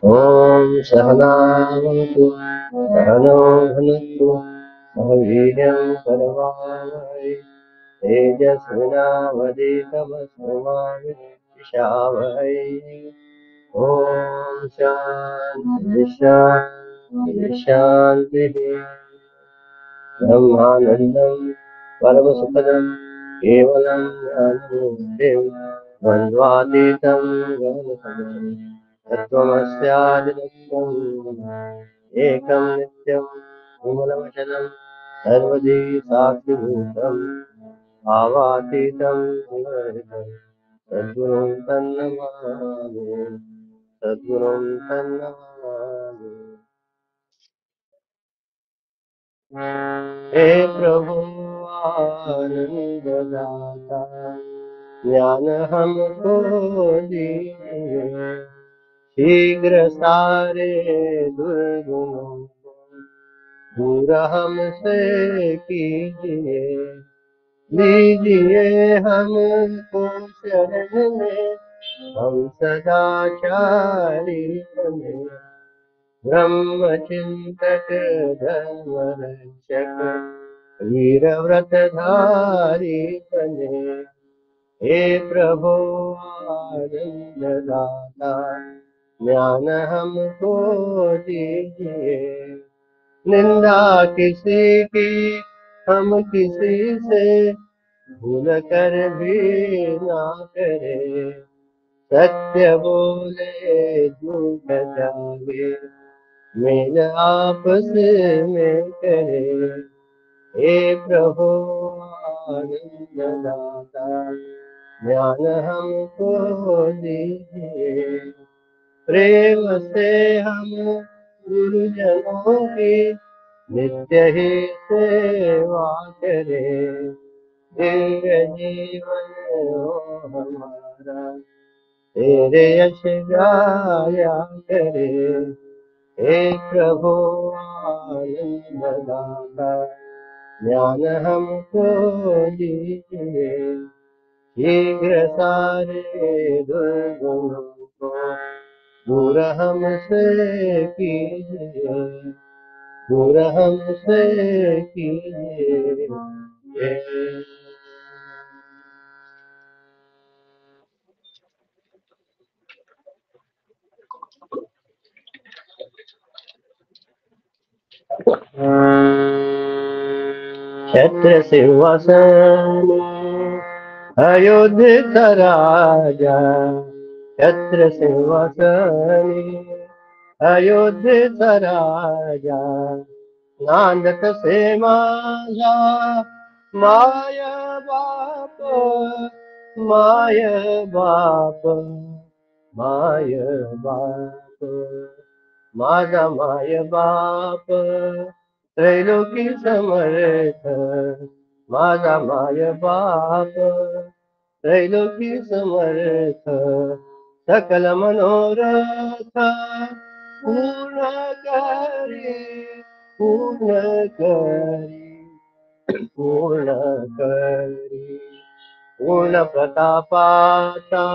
ॐ सहनावतु सहनो भुनक्तु सह वीर्यं करवावहै तेजस्विनावधीतमस्तु मा विद्विषावहै। ॐ शान्ति शान्ति शान्तिः। ब्रह्मानन्दं परमसुखदं केवलं ज्ञानमूर्तिं द्वन्द्वातीतं गगनसदृशं तत्त्वमस्यादिलक्ष्यम् एकं नित्यं विमलमचलं सर्वधी साक्षिभूतं भावातीतं गुणरहितं सद्गुरुं तन्नमामि सद्गुरुं तन्नमामि। हे प्रभु आनंद दाता ज्ञान हमको दीजिए शीघ्र सारे दुर्गुणों को दूर हमसे कीजिए लीजिए हमको शरण में हम सदाचारी बने ब्रह्मचिंतक धर्म रक्षक वीर व्रत धारी बने। हे प्रभु आनंद दाता ज्ञान हमको दीजिए निंदा किसी की हम किसी से भूल कर भी ना करे सत्य बोले झूठ जागे मेल आपस में करे। हे प्रभु आनंद दाता ज्ञान हमको दीजिए प्रेम से हम गुरुजनों की नित्य ही सेवा करें दिव्य जीवन हो हमारा तेरे यश गाया करे। हे प्रभु आनंद दाता ज्ञान हमको दीजिए शीघ्र सारे दुर्गुणों को दूर हमसे कीजिए दूर हमसे कीजिए। छत्र सिंहासन अयोध्या राजा छत्र सिंहासनी अयोध्येचा राजा नांदत से माझा माय बाप माय बाप माय बाप माझा माय बाप त्रैलोकी समर्थ माझा माय बाप त्रैलोकी समर्थ सकल मनोरथ पूर्ण करी पूर्ण करी पूर्ण करी पूर्ण प्रतापाचा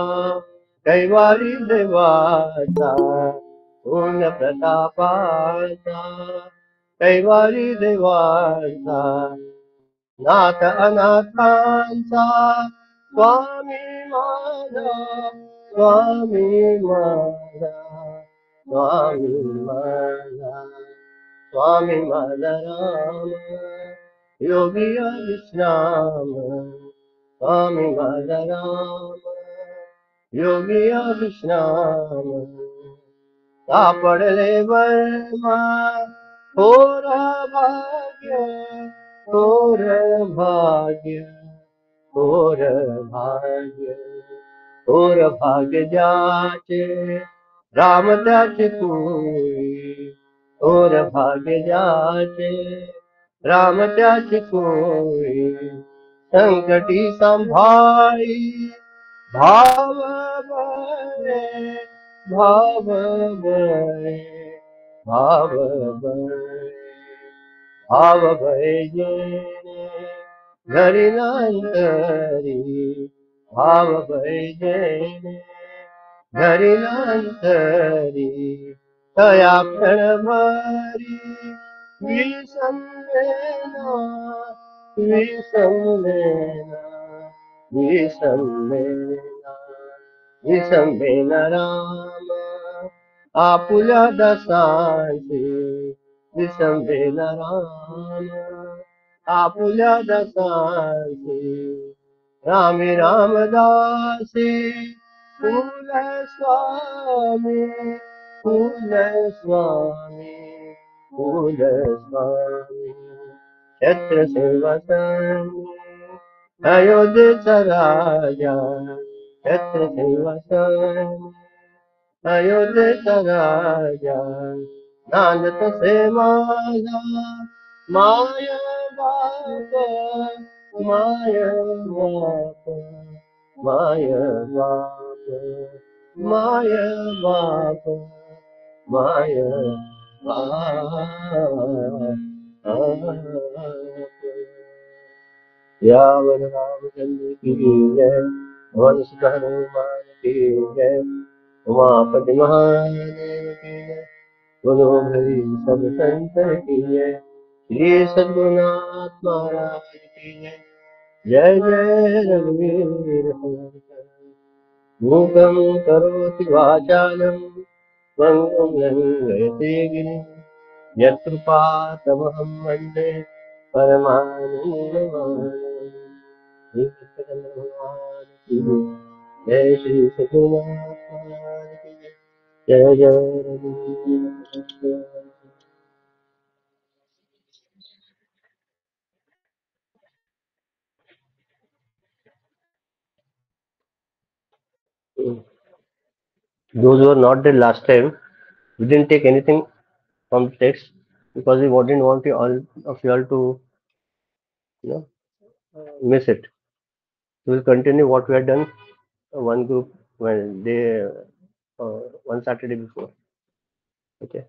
कैवारी देवाचा पूर्ण प्रतापाचा कैवारी देवाचा नाथ अनाथांचा स्वामी माझा स्वामी माझा स्वामी माझा स्वामी माझा राम योगी विश्राम स्वामी माझा राम योगी विश्राम सापडले वर्मा थोर भाग्य थोर भाग्य थोर भाग्य थोर भाग्य जाचे राम त्याचे कोई थोर भाग्य जाचे राम त्याचे कोई संकटी संभाळी भाव बळे भाव बळे भाव बळे भाव बळे जेणे घरी नांतरी भाव बळे जेणे धरिनांतरी तया क्षणभरी विसंवेना विसंवेना विसंवेना विसंवेना राम आपुल्या दसांची विसंवेना राम आपुल्या दसांची रामी रामदासी फूल स्वामी फूल स्वामी फूल स्वामी छत्र सिंहासन अयोध्येचा राजा छत्र सिंहासन अयोध्येचा राजा नांदत से माझा माय बाप माय बाप माय बाप माय बाप माय बाप यावर रामचंद्र की जय वंश हनुमान की जय उमापति महादेव की जय बोलो भाई सब संत की जय श्री सद्गुरुनाथ महाराज की जय जय जय रघुवीर मूकं करोति वाचालं पंगुं लंघयते गिरिं यत्कृपातमहं वन्दे परमानन्दमाधवं श्री कृष्ण भगवान की जय श्री सद्गुरुनाथ महाराज की जय जय रघुवीर Those who were not there last time, we didn't take anything from the text because we didn't want you all of you all to you know miss it. We will continue what we had done one group when they one Saturday before. Okay.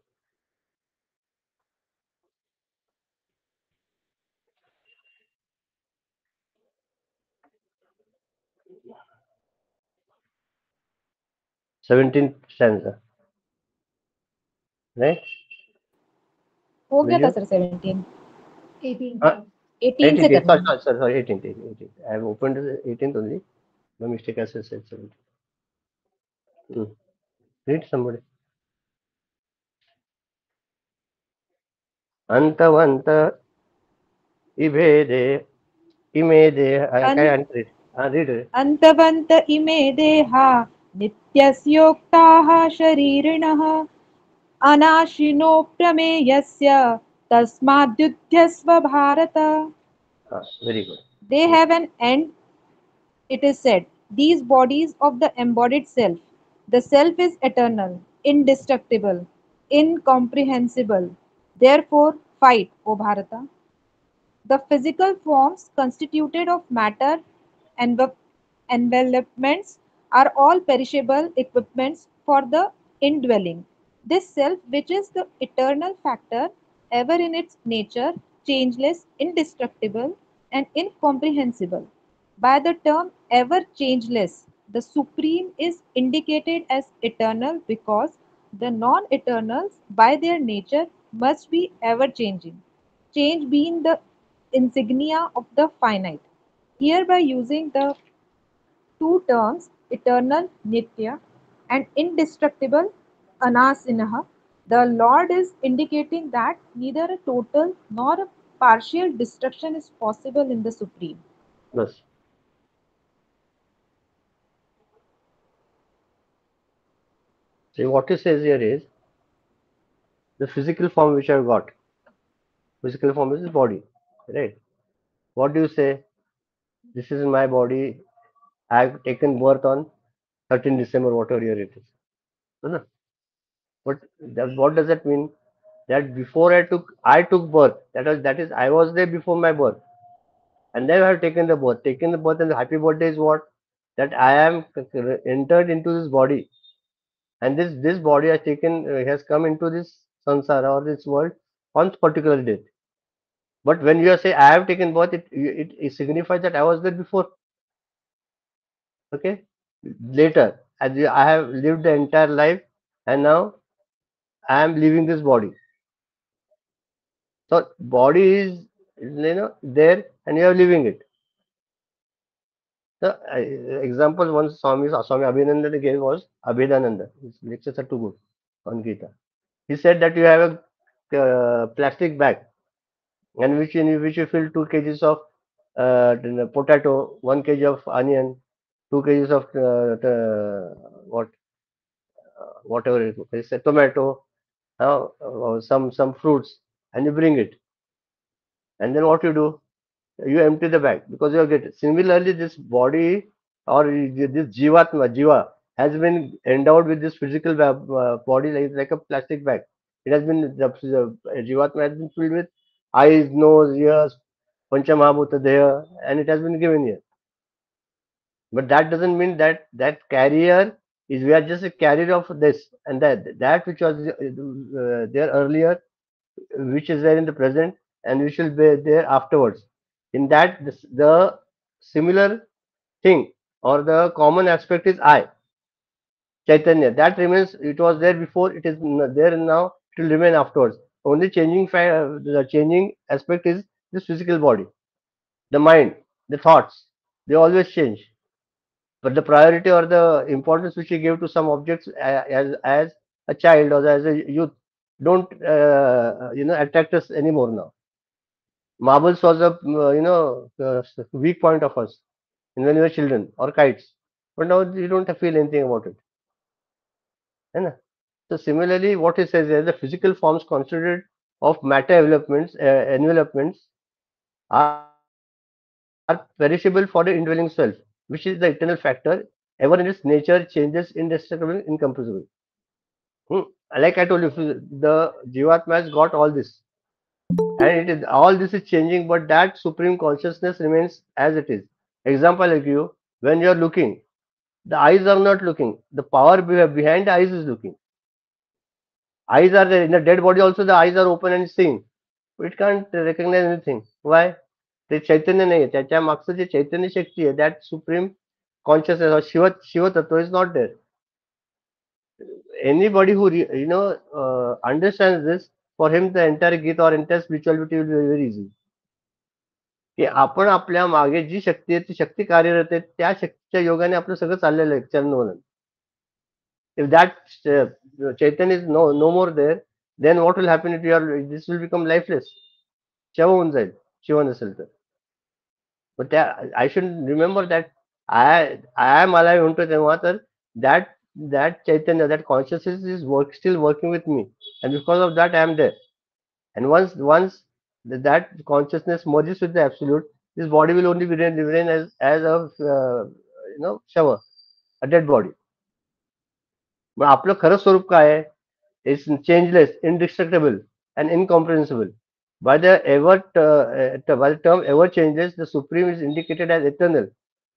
Seventeenth stanza, right? हो गया था Vijay? Sir 17 Uh, 18 से 18th. करना है Sorry, 18th. 18th. I have opened the 18th only. My mistake. I said 17th. Read somebody. Antavanta ibede imede. Kai read. Read. अन्तवन्त इमे देहा नित्यस्योक्ताः शरीरिणः अनाशिनो प्रमेयस्य तस्माद्युध्यस्व Bharat. Very good. They have an end, it is said. These bodies of the embodied self. The self is eternal, indestructible, incomprehensible. Therefore, fight, O Bharata. The physical forms constituted of matter enve- envelopments are all perishable equipments for the indwelling. This self, which is the eternal factor, ever in its nature, changeless, indestructible, and incomprehensible. By the term ever changeless, the Supreme is indicated as eternal because the non eternals, by their nature, must be ever changing, change being the insignia of the finite. Here, by using the two terms eternal Nitya and indestructible Anasinaha, the Lord is indicating that neither a total nor a partial destruction is possible in the Supreme. Yes. See what he says here is the physical form which I've got. Physical form is the body, right? What do you say? This is my body. I've taken birth on 13 December, whatever year it is. No? But what does that mean? That before I took birth. That is I was there before my birth, and then I have taken the birth. Taken the birth, and the happy birthday is what? That I am entered into this body, and this body has taken has come into this sansara or this world on particular date. But when you say I have taken birth, it signifies that I was there before. Okay, later. I have lived the entire life, and now I am leaving this body. So body is, there, and you are leaving it. The example one Swami Abhinandan gave was Abhedananda. His lectures are too good on Gita. He said that you have a plastic bag, and in which you fill 2 kgs of potato, 1 kg of onion, 2 kgs of what whatever it is, a tomato, some fruits, and you bring it. And then what you do? You empty the bag because you are getting. Similarly, this body or this jiva has been endowed with this physical body like a plastic bag. It has been the jivatma has been filled with eyes, nose, ears, panchamahabhuta deha, and it has been given here. But that doesn't mean that that carrier is, we are just a carrier of this and that which was there earlier, which is there in the present, and which will be there afterwards. In that, the similar thing or the common aspect is I, Chaitanya. That remains. It was there before. It is there now. It will remain afterwards. Only the changing aspect is this physical body, the mind, the thoughts. They always change. But the priority or the importance which you give to some objects as a child or as a youth don't attract us anymore now. Marbles was a weak point of us when we were children, or kites, but now you don't feel anything about it. है ना? So similarly, what he says is the physical forms constituted of matter envelopments are perishable for the indwelling self, which is the eternal factor. Ever in its nature, changes indestructible, incompressible. Hmm. Like I told you, the Jivatma has got all this, and it is all this is changing, but that supreme consciousness remains as it is. Example I give you: when you are looking, the eyes are not looking. The power behind the eyes is looking. Eyes are there in the dead body. Also, the eyes are open and seeing. It can't recognize anything. Why? ते चैतन्य नाही आहे. त्याच्या मागचं जे चैतन्य शक्ती आहे, that supreme consciousness or Shiv तत्व is not there. Anybody who understands this, for him the entire Gita or entire spirituality will be very easy. की आपण आपल्या मागे जी शक्ती आहे ती शक्ती कार्यरत आहे, त्या शक्तीच्या योगाने आपलं सगळं चाललेलं आहे चरणवलन. If that Chaitanya is no more there, then what will happen? This will become lifeless. शव होऊन जाईल शिव नसेल तर. But I should remember that I am alive म्हणतो तेव्हा तर that Chaitanya, that consciousness is still working with me, and because of that I am there. And once that consciousness merges with the absolute, this body will only be remain as a शव, a dead body. मग आपलं खरं स्वरूप काय आहे? It's changeless, indestructible, and incomprehensible. By the term ever changeless, the supreme is indicated as eternal,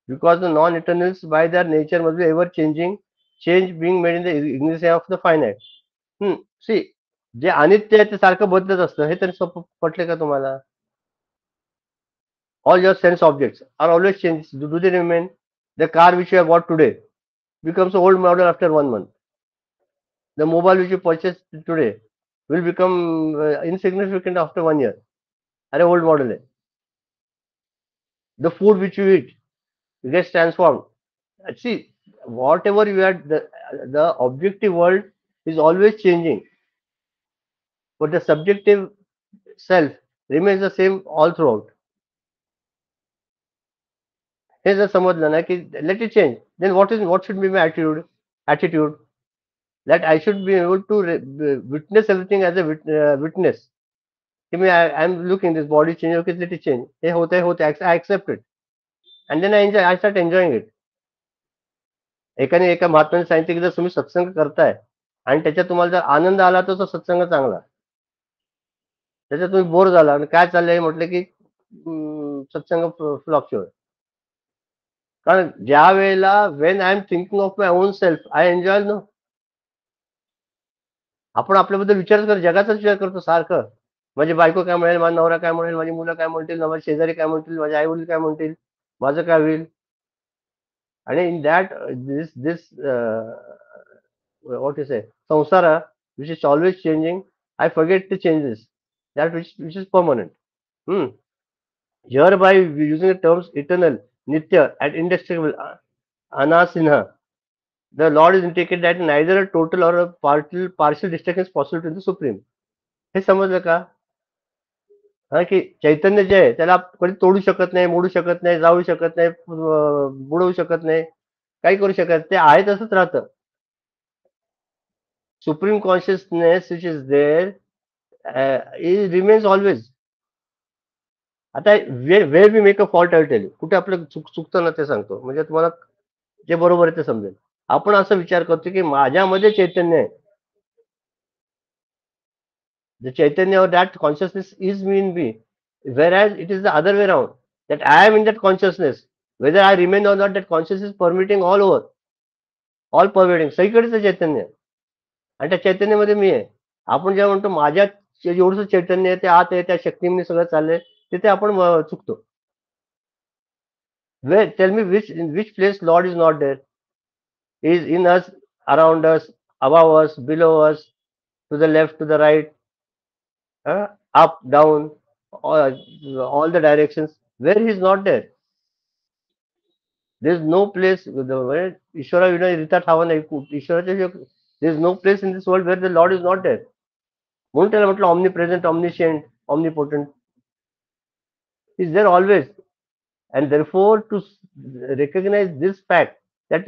because the non-eternals by their nature must be ever changing, change being made in the ignorance of the finite. See, जे अनित्य आहे ते सारखं बदलत असतं, हे तरी पटले का तुम्हाला? All your sense objects are always changed. Do they remain? The car which you have bought today becomes an old model after 1 month. The mobile which you purchased today will become insignificant after 1 year. अरे old model है. The food which you eat gets transformed. See, whatever you are, the objective world is always changing, but the subjective self remains the same all throughout. हे जर समजलं ना की let it change, then what should be my attitude that I should be able to witness everything as a witness. कि मैं I am looking this body change, okay, let it change. हे होते I accept it, and then I start enjoying it. एका महात्म्याने सांगितलं की जर तुम्ही सत्संग करताय आणि त्याच्यात तुम्हाला जर आनंद आला तर तो सत्संग चांगला. त्याच्यात तुम्ही बोर झाला आणि काय चाललंय म्हटलं की सत्संग फ्लॉपशिवर. कारण ज्या वेळेला when I am thinking of my own self I enjoy no. आपण आपल्याबद्दल विचारच करतो, जगाचा विचार करतो सारखं. माझी बायको काय म्हणेल, माझा नवरा काय म्हणेल, माझी मुलं काय म्हणतील, माझे शेजारी काय म्हणतील, माझे आई वडील काय म्हणतील, माझं काय होईल. And in that, this what you say, samsara, which is always changing, I forget the changes, that which is permanent. Hmm. Hereby, we using the terms eternal, nitya, and indestructible, anasinha. The Lord is indicated that neither a total or a partial destruction is possible to the supreme. हे समजलं का? हा की चैतन्य जे आहे त्याला कधी तोडू शकत नाही, मोडू शकत नाही, जाऊ शकत नाही, बुडवू शकत नाही, काही करू शकत नाही. ते आहे तसंच राहतं. Supreme consciousness which is there, it remains always. आता where we make a fault, I will tell you. कुठे आपलं चुकतं ना ते सांगतो. म्हणजे तुम्हाला जे बरोबर आहे ते समजेल. आपण असा विचार करतो की माझ्यामध्ये चैतन्य आहे. The Chaitanya or that consciousness is me in me. Whereas it is the other way around. That I am in that consciousness. Whether I remain or not, that consciousness is permeating all over. All pervading. सगळीकडेच आहे चैतन्य. आणि त्या चैतन्यामध्ये मी आहे. आपण जेव्हा म्हणतो माझ्यात एवढंसं चैतन्य आहे, ते आत आहे, त्या शक्तीने सगळं चाललंय, तिथे आपण चुकतो. Where, tell me in which place Lord is not there? He is in us, around us, above us, below us, to the left, to the right, up, down, all the directions. Where he is not there? There is no place. Ishvara Rita Thavan, there is no place in this world where the Lord is not there. म्हणून त्याला म्हटलं omnipresent, omniscient, omnipotent. He is there always. And therefore, to recognize this fact that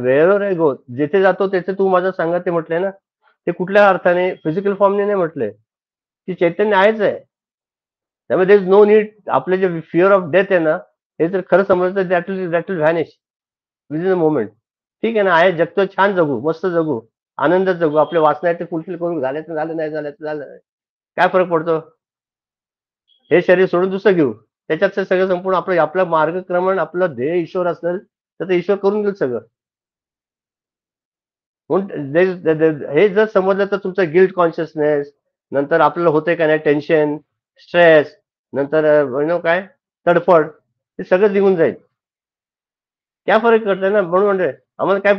wherever I go, जिथे जातो त्याचे तू माझा सांगा ते म्हटलंय ना, ते कुठल्या अर्थाने फिजिकल फॉर्मने नाही म्हटलंय, की चैतन्य आहेच आहे. त्यामुळे देर इज नो नीड. आपले जे फिअर ऑफ डेथ आहे ना, हे जर खरं समजलं that will vanish within a moment. ठीक आहे ना, आहे जगतो, छान जगू, मस्त जगू, आनंदात जगू, आपले वासना आहे ते फुलफिल करून, झाले तर झालं, नाही झालं तर झालं, काय फरक पडतो? हे शरीर सोडून दुसरं घेऊ, त्याच्यात ते सगळं संपूर्ण आपलं आपलं मार्गक्रमण, आपलं ध्येय ईश्वर असेल तर ते ईश्वर करून घेईल सगळं. म्हणून हे जर समजलं तर तुमचं गिल्ट कॉन्शियसनेस, नंतर आपल्याला होते का नाही टेन्शन, स्ट्रेस, नंतर काय तडफड, हे सगळं निघून जाईल. क्या फरक पडतंय ना. म्हणून म्हणजे आम्हाला काय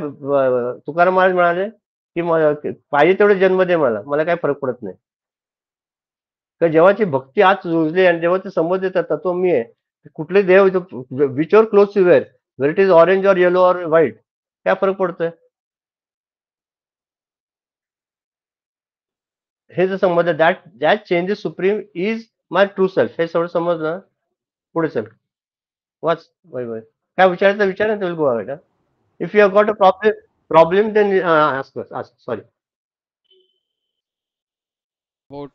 तुकाराम महाराज म्हणाले की पाहिजे तेवढे जन्म दे मला, मला काय फरक पडत नाही. तर जेव्हाची भक्ती आज रुजली आणि जेव्हा ते समज येतात तत्व मी आहे, कुठले देव which are close to where it is orange or yellow or white, काय फरक पडतोय? हे जर समजलं that changes supreme is my true self, हे सगळं समजलं, पुढे चल वाच वय वय काय विचारायचं विचार ना, go ahead. If you have got a problem then ask sorry. About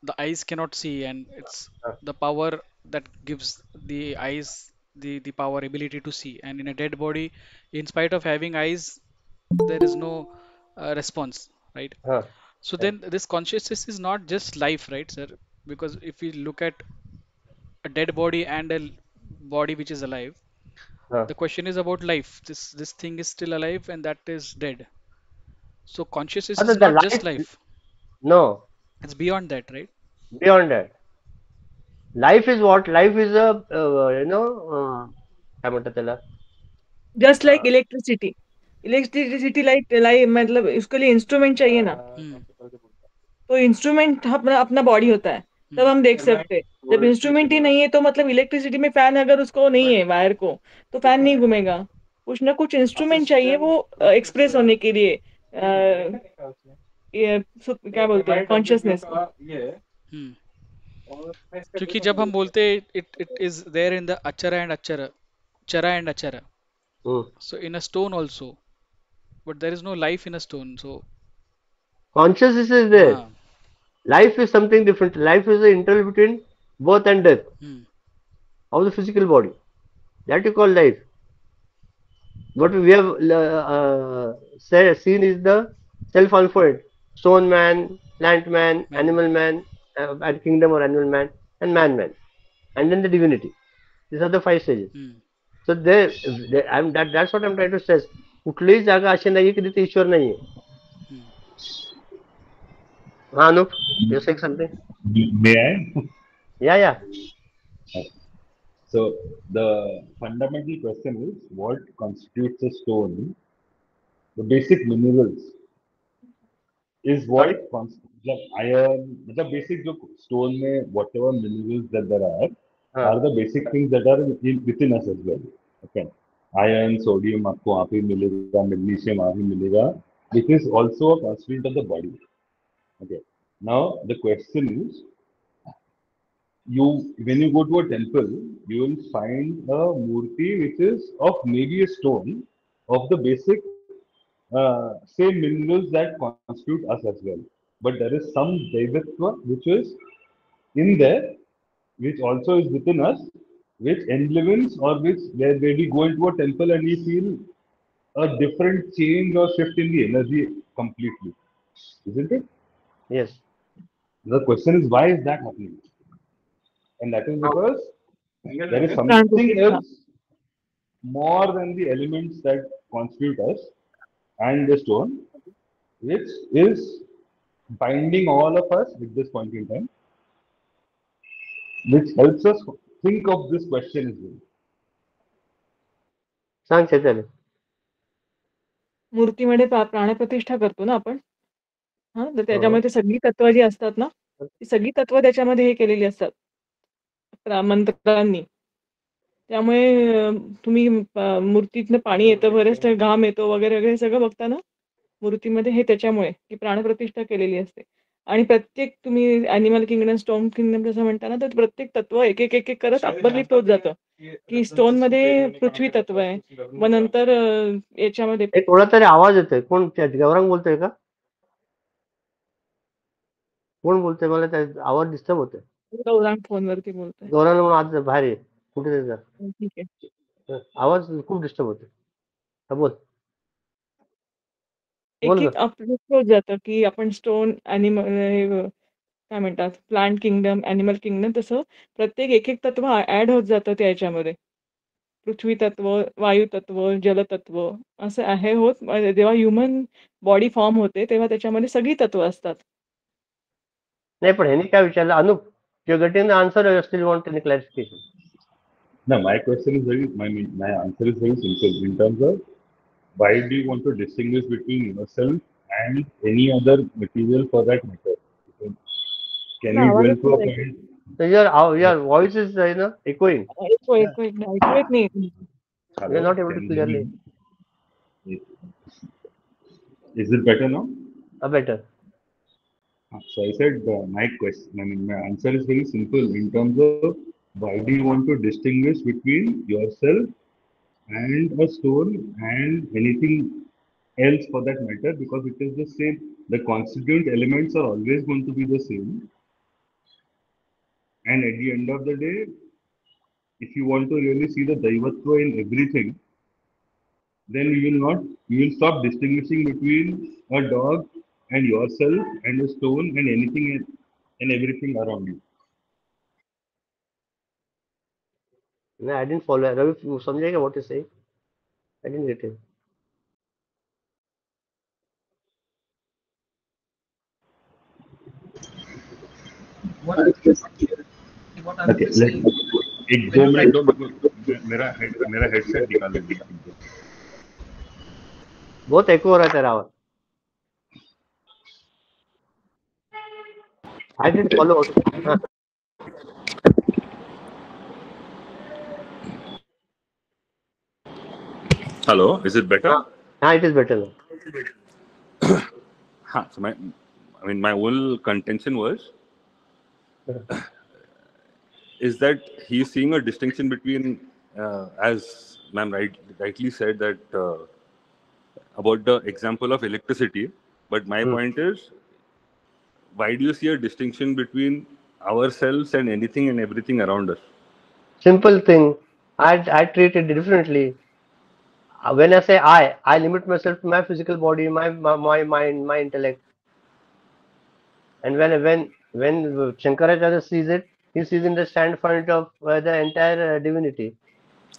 the eyes cannot see, and it's the power that gives the eyes the power ability to see. And in a dead body, in spite of having eyes, there is no response, right? हां So then this consciousness is not just life, right, sir? Because if we look at a dead body and a body which is alive, हां the question is about life. This thing is still alive and that is dead. So consciousness आता is the not just life life. No It's beyond that, right? Beyond that. Life is what? Life is a काय म्हणतात त्याला, just like electricity. Electricity like मतलब उसके लिए instrument चाहिए ना, Hmm. तो इंस्ट्रूमेंट अपना अपना बॉडी होता है, तब Hmm. हम देख सकते हैं. जब इंस्ट्रूमेंट ही नहीं है तो मतलब इलेक्ट्रिसिटी में फैन अगर उसको नहीं है वायर को, तो फैन नहीं घूमेगा. कुछ ना कुछ इंस्ट्रूमेंट चाहिए वो एक्सप्रेस होने के लिए. ये क्या बोलते हैं कॉन्शियसनेस को. Hmm. क्योंकि जब हम बोलते हैं it is there in the achara and achara, chara and achara. So in a stone also, but there is no life in a stone. So consciousness is there. ah, Life is something different. Life is the interval between birth and death hmm, of the physical body. That you call life. What we have seen is the self-unfold. Stone man, plant man, man. animal man, and kingdom or animal man, and man. And then the divinity. These are the 5 stages. Hmm, So that's what I'm trying to stress. कुठलीही जागा अशी नाहीये की तिथे ईश्वर नाहीये. hmm. हा Anoop, you saying something? May I? Yeah. So the fundamental question is, what constitutes a stone? The basic minerals is what Sorry? मतलब iron, मतलब basic जो stone में whatever minerals that there are the basic things that are within us as well. Okay, iron, sodium आपको वहाँ पे मिलेगा, magnesium वहाँ पे मिलेगा, which is also a constituent of the body. Okay, now the question is, you when you go to a temple, you will find a murti which is of maybe a stone of the basic same minerals that constitute us as well. But there is some Daivatva which is in there, which also is within us, which enlivens or which where we go into a temple and we feel a different change or shift in the energy completely. Isn't it? Yes. The question is, why is that happening? And that is because there is प्राण something प्रतिष्ठा else more than the elements that constitute us and the stone, which is binding all of us at this point in time, which helps us think of this question as well. सांग चैतन्य. मूर्तीमध्ये प्राणप्रतिष्ठा करतो ना आपण. हा, तर हं. त्याच्यामध्ये सगळी तत्व जी असतात ना, ती सगळी तत्व त्याच्यामध्ये हे केलेली असतात मंत्रांनी. त्यामुळे तुम्ही मूर्तीतनं पाणी येतं, बरेच घाम येतो वगैरे वगैरे सगळं बघता ना मूर्तीमध्ये, हे त्याच्यामुळे की प्राणप्रतिष्ठा केलेली असते. आणि प्रत्येक तुम्ही ॲनिमल किंगडम, स्टोन किंगडम जसं म्हणता ना, तर प्रत्येक तत्व एक एक एक एक करत अपरलिफ्ट होत जातं. की स्टोनमध्ये पृथ्वी तत्व आहे, मग नंतर याच्यामध्ये एक कोणा तरी आवाज येतोय. कोण गौरंग बोलतोय का? कोण बोलतोय? मला त्या आवाज डिस्टर्ब होतोय. गौरांग फोनवरती बोलतोय. गौरंग म्हणून आज बाहेर ये. कुठे ते जा. ठीक आहे. आवाज खूप डिस्टर्ब होतोय. हा बोल. एक बोल एक ग. अपलिफ्ट होत जातं की आपण स्टोन ॲनिमल काय म्हणतात प्लांट किंगडम, ॲनिमल किंगडम, तसं प्रत्येक एक एक तत्व ॲड होत जातं त्याच्यामध्ये. पृथ्वी तत्व, वायू तत्व, जलतत्व असं आहे होत. जेव्हा ह्युमन बॉडी फॉर्म होते तेव्हा त्याच्यामध्ये सगळी तत्व असतात. नाही, पण ह्याने काय विचारलं? Anup, you're getting the answer or you still want any clarification? Now, my question is my answer is very simple. In terms of, why do you want to distinguish between yourself and any other material for that matter? Can ना we dwell आवाजच for a नाही point? So your voice is echoing. ऐकू येत नाही. We are Hello, not able to can you hear clearly. me? Is it better now? Better. So I said my question. I mean, my answer is very simple. In terms of, why do you want to distinguish between yourself and a stone and anything else for that matter? Because it is the same. The constituent elements are always going to be the same. And at the end of the day, if you want to really see the Daivatva in everything, then you will stop distinguishing between a dog and yourself and a stone and anything and everything around you. No, I didn't follow. Ravi, you समझेगा what you say? I didn't get it. Okay, एक 2 minute दो मेरा headset निकाल लेंगे. बहुत echo हो रहा है तेरा आवाज. I didn't follow. हाँ. Hello, is it better? हाँ, it is better now. So my whole contention was is that he's seeing a distinction between, as ma'am rightly said, that about the example of electricity. But my point is, why do you see a distinction between ourselves and anything and everything around us? Simple thing. I treat it differently. When I say I limit myself to my physical body, my mind, my intellect. And when Shankaracharya sees it, he sees in the standpoint of the entire divinity.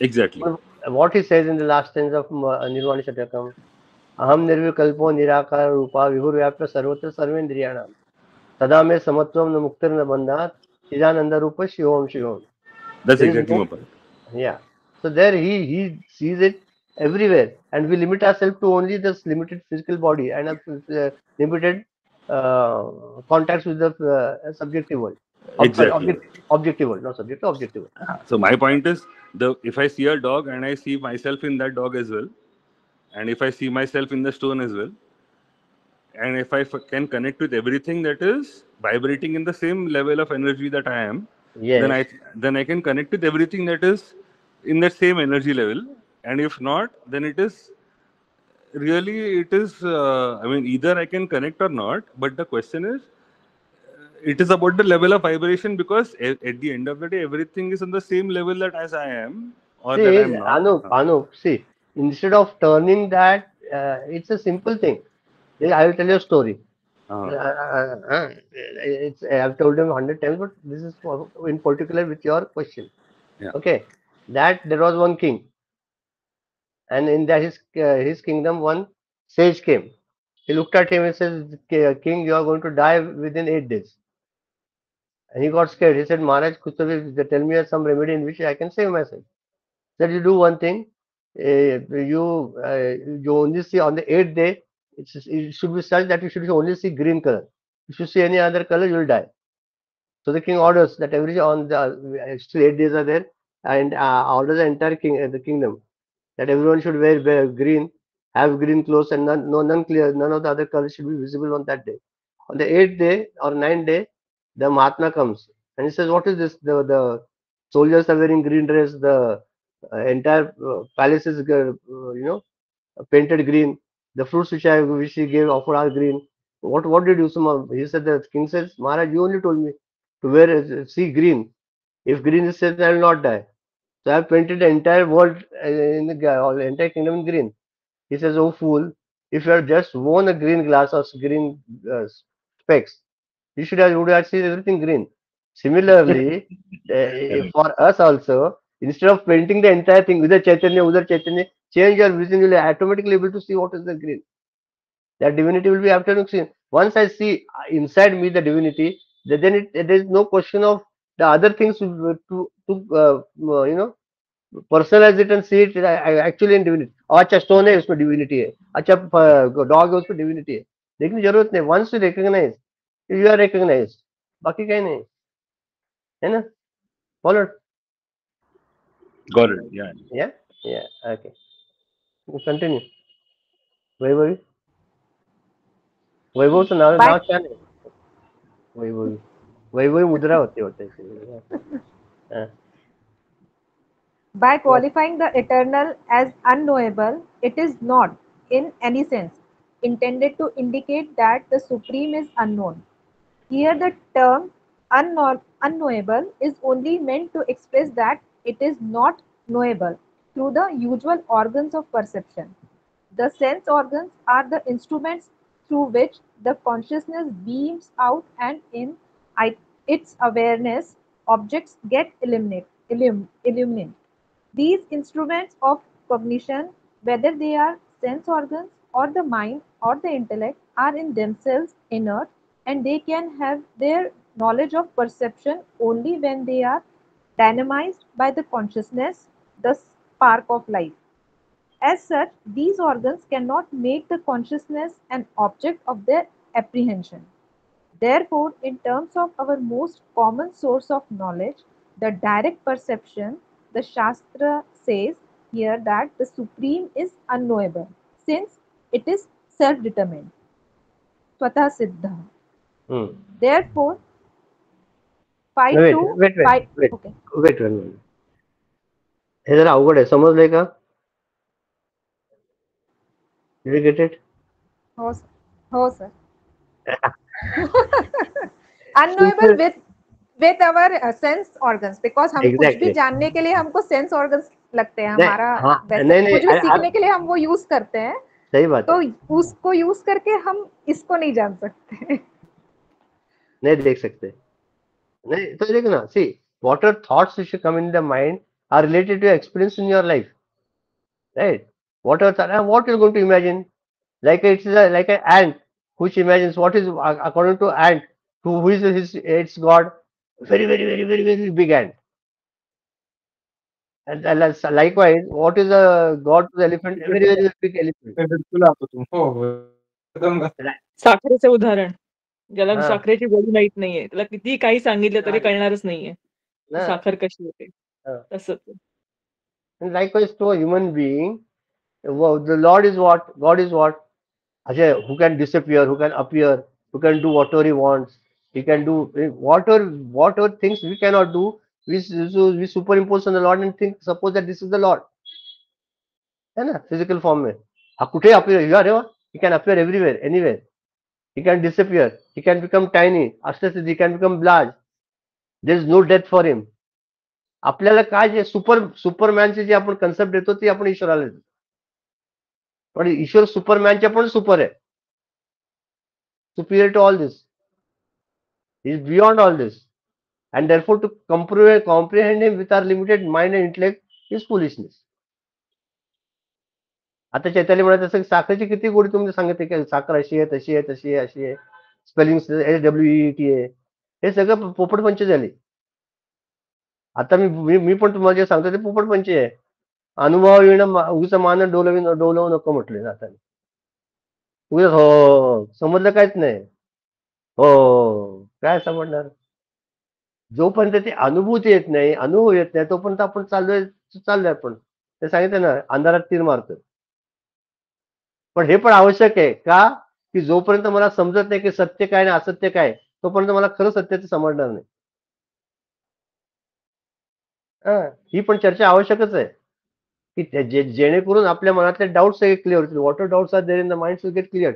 Exactly. What he says in the last stanza of Nirvana Shatakam, Aham nirvikalpo nirakara rupa vibhurvyapta sarvatra sarvendriyanam tada me samatvam na muktir na bandhat chidananda rupa shivom shivom. That's There is exactly no, my point. Yeah. So there he sees it everywhere, and we limit ourselves to only this limited physical body and limited contacts with the subjective world. Sorry, Exactly. objective world, not subjective, objective world. So my point is, the if I see a dog and I see myself in that dog as well, and if I see myself in the stone as well, and if I can connect with everything that is vibrating in the same level of energy that I am, then Yes. I can connect with everything that is in that same energy level. And if not, then it is really it is. I mean, either I can connect or not. But the question is, it is about the level of vibration, because at the end of the day, everything is on the same level that as I am or that I See, am not. Anup, see, instead of turning that, it's a simple thing. I will tell you a story. Uh, I've told them 100 times, but this is in particular with your question. yeah. Okay, that there was one king, and in that his kingdom, one sage came. He looked at him and says, King, you are going to die within 8 days. And he got scared. He said, Maharaj, kuch to tell me some remedy in which I can save myself. That you do one thing, you only see on the 8th day. It should be such that you should only see green color. If you see any other color, you will die. So the king orders that every on the still 8 days are there, and orders the entire the kingdom that everyone should wear green, have green clothes, and none of the other colors should be visible on that day. On the 8th day or 9th day, the Mahatma comes and he says, "What is this? The soldiers are wearing green dress. The entire palace is painted green. The fruits which he gave offered are green. What did you do?" He said, the king says, "Maharaj, you only told me to wear see green. If green is said, I will not die. So I have painted the entire world in or the entire kingdom in green." He says, "Oh fool! If you had just worn a green glass or green specs, you would have seen everything green." Similarly, Correct. for us also, instead of painting the entire thing with Udar Chaitanya, change your vision, you'll automatically able to see what is the green. That divinity will be after seen. Once I see inside me the divinity, then there is no question of the other things to personalize it and see it actually in divinity. अच्छा stone है उसमें divinity है, अच्छा dog है उसमें divinity है. देखने की जरूरत नहीं. Once you recognize, you are recognized. बाकी कहीं नहीं है ना. Followed. Got it. Yeah. Yeah, yeah, okay. Continue. Vaibhavi, वैभवचं now By नाव छान आहे. वैभवी, वैभवी मुद्रा होती वाटतं. हा. By qualifying the eternal as unknowable, it is not, in any sense, intended to indicate that the Supreme is unknown. Here, the term unknowable is only meant to express that it is not knowable through the usual organs of perception. The sense organs are the instruments through which the consciousness beams out, and in its awareness, objects get illumined. These instruments of cognition, whether they are sense organs or the mind or the intellect, are in themselves inert, and they can have their knowledge of perception only when they are dynamized by the consciousness, the spark of life. As such, these organs cannot make the consciousness an object of their apprehension. Therefore, in terms of our most common source of knowledge, the direct perception, the Shastra says here that the Supreme is unknowable, since it is self-determined, Swatah Siddha. Hmm. Therefore, No, 5 wait, to wait, wait, 5. wait, Okay. wait, wait. हे जरा अवघड आहे. समजलंय का? Did you get it? हो sir. हो sir. Unknowable Simple. with our sense organs, because हम कुछ भी Exactly. जानने के लिए हमको sense organs लगते हैं. नहीं, हमारा हाँ, वैसे नहीं, नहीं, कुछ भी सीखने के लिए हम वो यूज करते हैं, सही बात तो है. उसको यूज करके हम इसको नहीं जान सकते. नहीं देख सकते. नहीं, तो देखो ना, see, what are thoughts which come in the mind are related to experience in your life, right? What are what you're going to imagine? Like it's like an ant which imagines what is according to ant, who is its god, very, very, very, very, very big ant. And likewise, what is a god to the elephant? Everywhere you speak elephant. बिलकुल आहोत तुम हो हो एकदम Right. साखरेचं उदाहरण, ज्याला हा, साखरेची गोडी माहित नाहीये, त्याला कितीही काही सांगितलं तरी कळणारच नाहीये, की ना, साखर कशी होते. हा. तसंच. And likewise to a human being, the Lord is what? God is what? Ajay, who can disappear, who can appear, who can do whatever he wants. He can do whatever things we cannot do. We superimpose on the Lord and think, suppose that this is the Lord. है ना? Physical form में. हाँ, कुठे appear? He can appear everywhere, anywhere. He can disappear. He can become tiny. He can become large. There is no death for him. आपल्याला काय जे सुपरमॅनची जी आपण concept देतो ती आपण ईश्वराला देतो. पण ईश्वर सुपरमॅनच्या पण सुपर आहे. Superior to all this. He is beyond all this. And therefore to comprehend him with our limited mind and intellect is foolishness. आता चैतन्य म्हणत असं साखरेची किती गोडी तुम्ही सांगितले की साखर अशी आहे, तशी आहे, तशी आहे, अशी आहे. स्पेलिंग SWEET आहे. हे सगळं पोपटपंच झाले. आता मी पण तुम्हाला जे सांगतो ते पोपटपंच आहे. अनुभव येणं उगीच मान डोलवू नको म्हटले जाताना. उगीच हो समजलं काहीच नाही. हो काय समजणार? जोपर्यंत ती अनुभूती येत नाही, अनुभव येत नाही, तोपर्यंत आपण चाललोय आपण. ते सांगितलं ना, अंधारात तीर मारतोय. पण हे पण आवश्यक आहे का? की जोपर्यंत मला समजत नाही की सत्य काय आणि असत्य काय, तोपर्यंत मला खरं सत्याचं समजणार नाही. ही पण चर्चा आवश्यकच आहे. की जेणेकरून आपल्या मनातले डाउट्स सगळे क्लिअर होतील. Whatever doubts are there in the mind to get clear.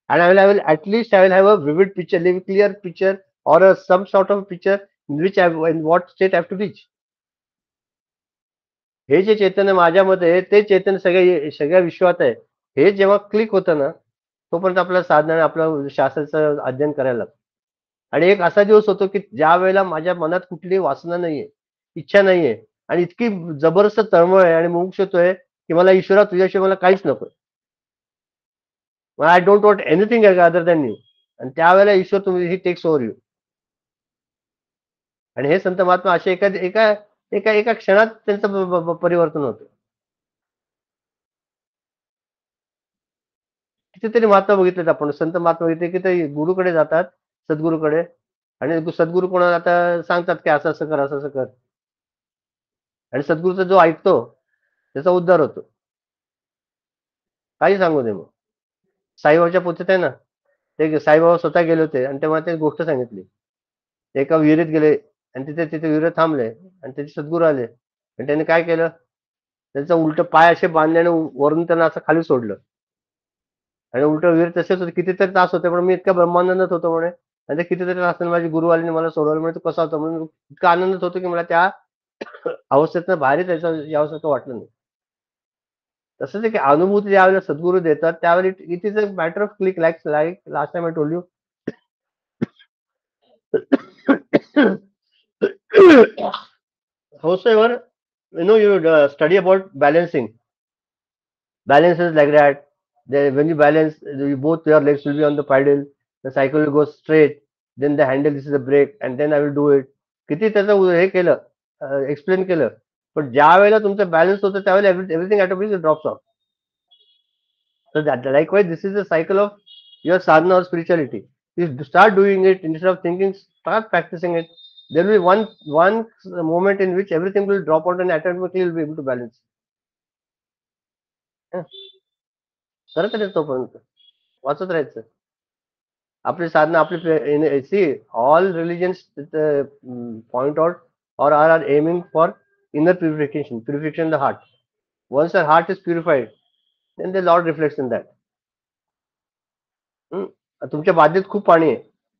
And I will at least I will have a vivid picture, live clear picture or some sort of picture in which in what state I have to reach. हे जे चैतन्य माझ्यामध्ये आहे ते चैतन्य सगळ्या विश्वात आहे. हे जेव्हा click होतं ना, तोपर्यंत आपल्याला साधना आपलं शास्त्राचं अध्ययन करायला लागतं. आणि एक असा दिवस होतो की ज्या वेळेला माझ्या मनात कुठलीही वासना नाहीये, इच्छा नाहीये आणि इतकी जबरदस्त तळमळ आहे आणि मोक्ष येतोय की मला ईश्वरा तुझ्याशिवाय मला काहीच नको. I don't want anything other than you. आणि त्यावेळेला ईश्वर तुम्ही ही टेक्स ओव्हर यू. आणि हे संत महात्मा असे एका एका एका एका क्षणात त्यांचं परिवर्तन होतं. कितीतरी महात्मा बघितलेत आपण, संत महात्मा बघितले की ते गुरुकडे जातात, सद्गुरूकडे, आणि सद्गुरू कोणाला आता सांगतात की असं असं कर, असं असं कर, आणि सद्गुरूचा जो ऐकतो त्याचा उद्धार होतो. काही सांगू दे. मग साईबाबाच्या पोथीत आहे ना, ते साईबाबा स्वतः गेले होते आणि तेव्हा ते गोष्ट सांगितली. ते एका विहिरीत गेले आणि तिथे विहिरीत थांबले आणि त्याचे सद्गुरू आले आणि त्याने काय केलं, त्यांचा उलट पाय असे बांधले आणि वरून त्यांना असं खाली सोडलं आणि उलट विहीर तसेच होते. कितीतरी तास होते, पण मी इतका ब्रह्मानंदात होतो म्हणे. आणि ते कितीतरी तास माझे गुरु आले मला सोडवलं म्हणे. तो कसा होता म्हणून इतका आनंदात होतो की मला त्या अवस्थेतनं बाहेर यावंसारखं वाटलं नाही. तसंच आहे की अनुभूती ज्यावेळेला सद्गुरू देतात त्यावेळेला it is a matter of click. Like last time I told you. However, you study about balancing. Balance is like that. When you balance, both your legs will be on the pedal. The cycle will go straight. Then the handle, this is the brake, and then I will do it. किती त्याचं हे केलं, explain केलं, पण ज्या वेळेला तुमचं balance होतं त्यावेळेला everything automatically drops of. So that likewise, this is a cycle of your sadhana or spirituality. You start doing it instead of thinking, start practicing it. There will be one moment in which everything will drop out and automatically you'll be able to balance. करत राहायचं तोपर्यंत, वाचत राहायचं. आपली साधना आपली see all religions point out or are aiming for inner purification of the heart. Once the heart is purified, then the Lord reflects in that. तुमच्या बादलीत खूप पाणी आहे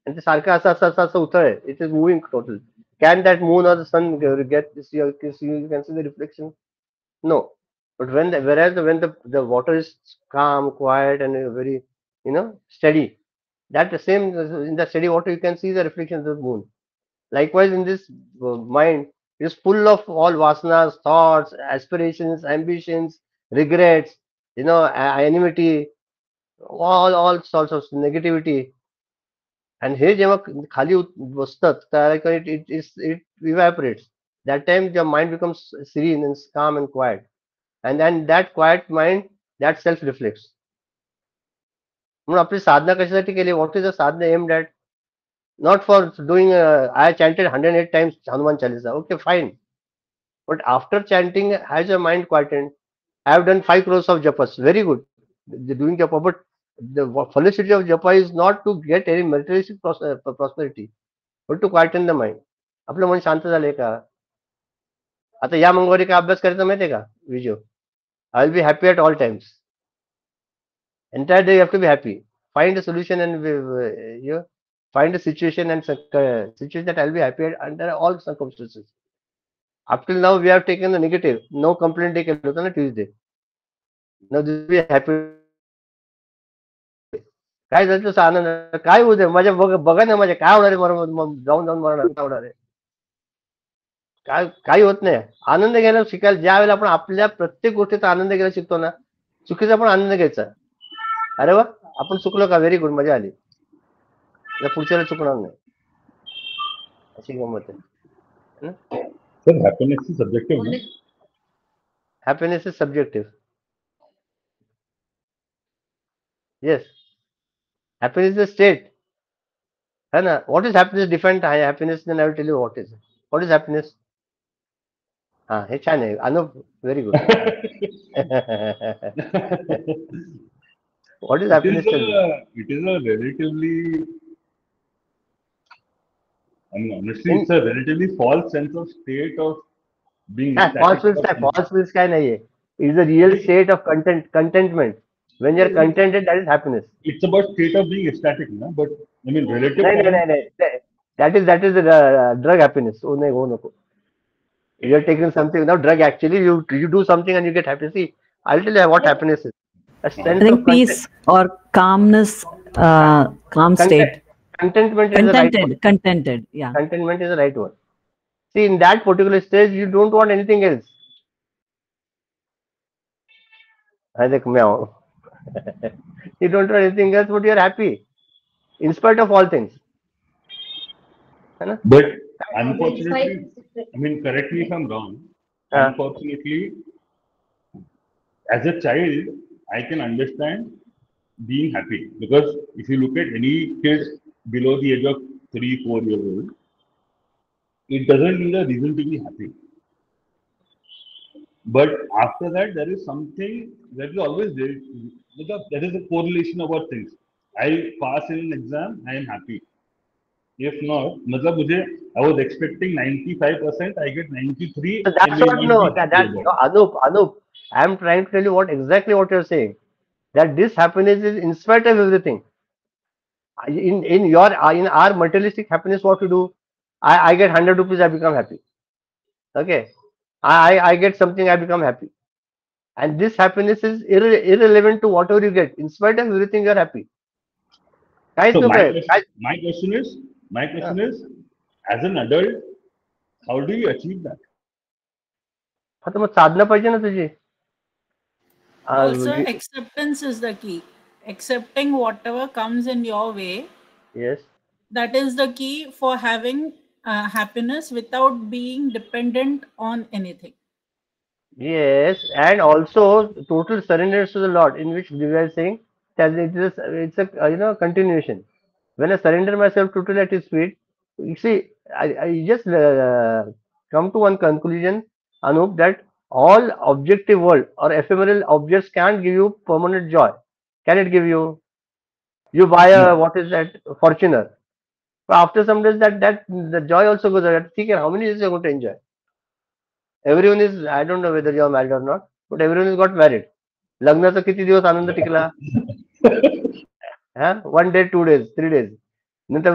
आणि ते सारखं असं उथळ आहे. It is moving total. Can that moon or the sun get this? You can see the reflection? No. But when the water is calm, quiet, and very steady, that the same in the steady water you can see the reflection of the moon. Likewise, in this mind, it is full of all vasanas, thoughts, aspirations, ambitions, regrets, enmity, all sorts of negativity. And हे जेव्हा खाली बसतात त्याला it इव्हॅपरेट्स. That time your mind becomes serene and calm and quiet, and then that quiet mind, that self reflects. म्हणून आपली साधना कशासाठी केली? What is the sadhana aimed at? Not for doing. I chanted 108 times Hanuman Chalisa. Okay, fine. But after chanting, has your mind quietened? I have done 5 crores of japas. Very good. Doing japa, but the felicity of japa is not to get any materialistic prosperity, but to quieten the mind. आपलं मन शांत झालंय का? आता या मंगळवारी काय अभ्यास करायचा माहितीये का? विजय, I will be happy at all times. Entire day you have to be happy. Find a solution and you find a situation and situation that I'll be happy at under all circumstances. Up till now we have taken the negative. No complaint day केलं होतं ना Tuesday. Now this will be happy. काय झालं तसं आनंद काय होऊ दे माझ्या बघा ना माझ्या काय होणार आहे जाऊन जाऊन मरणार काय होणार आहे काय काही होत नाही आनंद घ्यायला शिकायला ज्या वेळेला आपण आपल्या प्रत्येक गोष्टीचा आनंद घ्यायला शिकतो ना चुकीचा पण आनंद घ्यायचा अरे वा आपण चुकलो का व्हेरी गुड मजा आली पुढच्याला चुकणार नाही अशी गंमत आहे सर हॅपीनेस इज सब्जेक्टिव्ह ना happiness is subjective yes happiness is a state है ना what is happiness defined happiness then I will tell you what is happiness हाँ हे छान आहे Anup very good what is happiness it is a relatively I mean honestly it's a relatively false sense of state of being false means काय नाहीये it is a real state of contentment when you are contented that is happiness it's about state of being ecstatic na but I mean relative no. that is the drug happiness oh no you are taking something now drug actually you do something and you get happy see I'll tell you what happiness is a sense of peace or calmness calm state contentment is the right word. Contented yeah contentment is the right word see in that particular stage you don't want anything else I think you don't want anything else but you are happy in spite of all things but unfortunately I mean correct me if I'm wrong unfortunately as a child I can understand being happy because if you look at any kid below the age of 3-4 years old it doesn't need a reason to be happy but after that there is something that is always there because there is a correlation about things I pass in an exam I am happy if not matlab mujhe I was expecting 95% I get 93 so that's what no Anup I am trying to tell you exactly what you're saying that this happiness is in spite of everything in our materialistic happiness what to do I get 100 rupees I become happy okay I get something I become happy and this happiness is irrelevant to whatever you get in spite of everything you're happy so my question is as an adult how do you achieve that हाँ तो मग साधना पाहिजे ना तुझी also acceptance is the key accepting whatever comes in your way yes that is the key for having happiness without being dependent on anything yes and also total surrender to the Lord in which we are saying that it's a continuation when I surrender myself totally at his feet you see I just come to one conclusion Anup that all objective world or ephemeral objects can't give you permanent joy can it give you buy a what is that Fortuner but after some days that the joy also goes away okay how many days you are going to enjoy everyone is I don't know whether you are married or not but everyone has got married लग्नाचा किती दिवस आनंद टिकला one day 2 days 3 days नंतर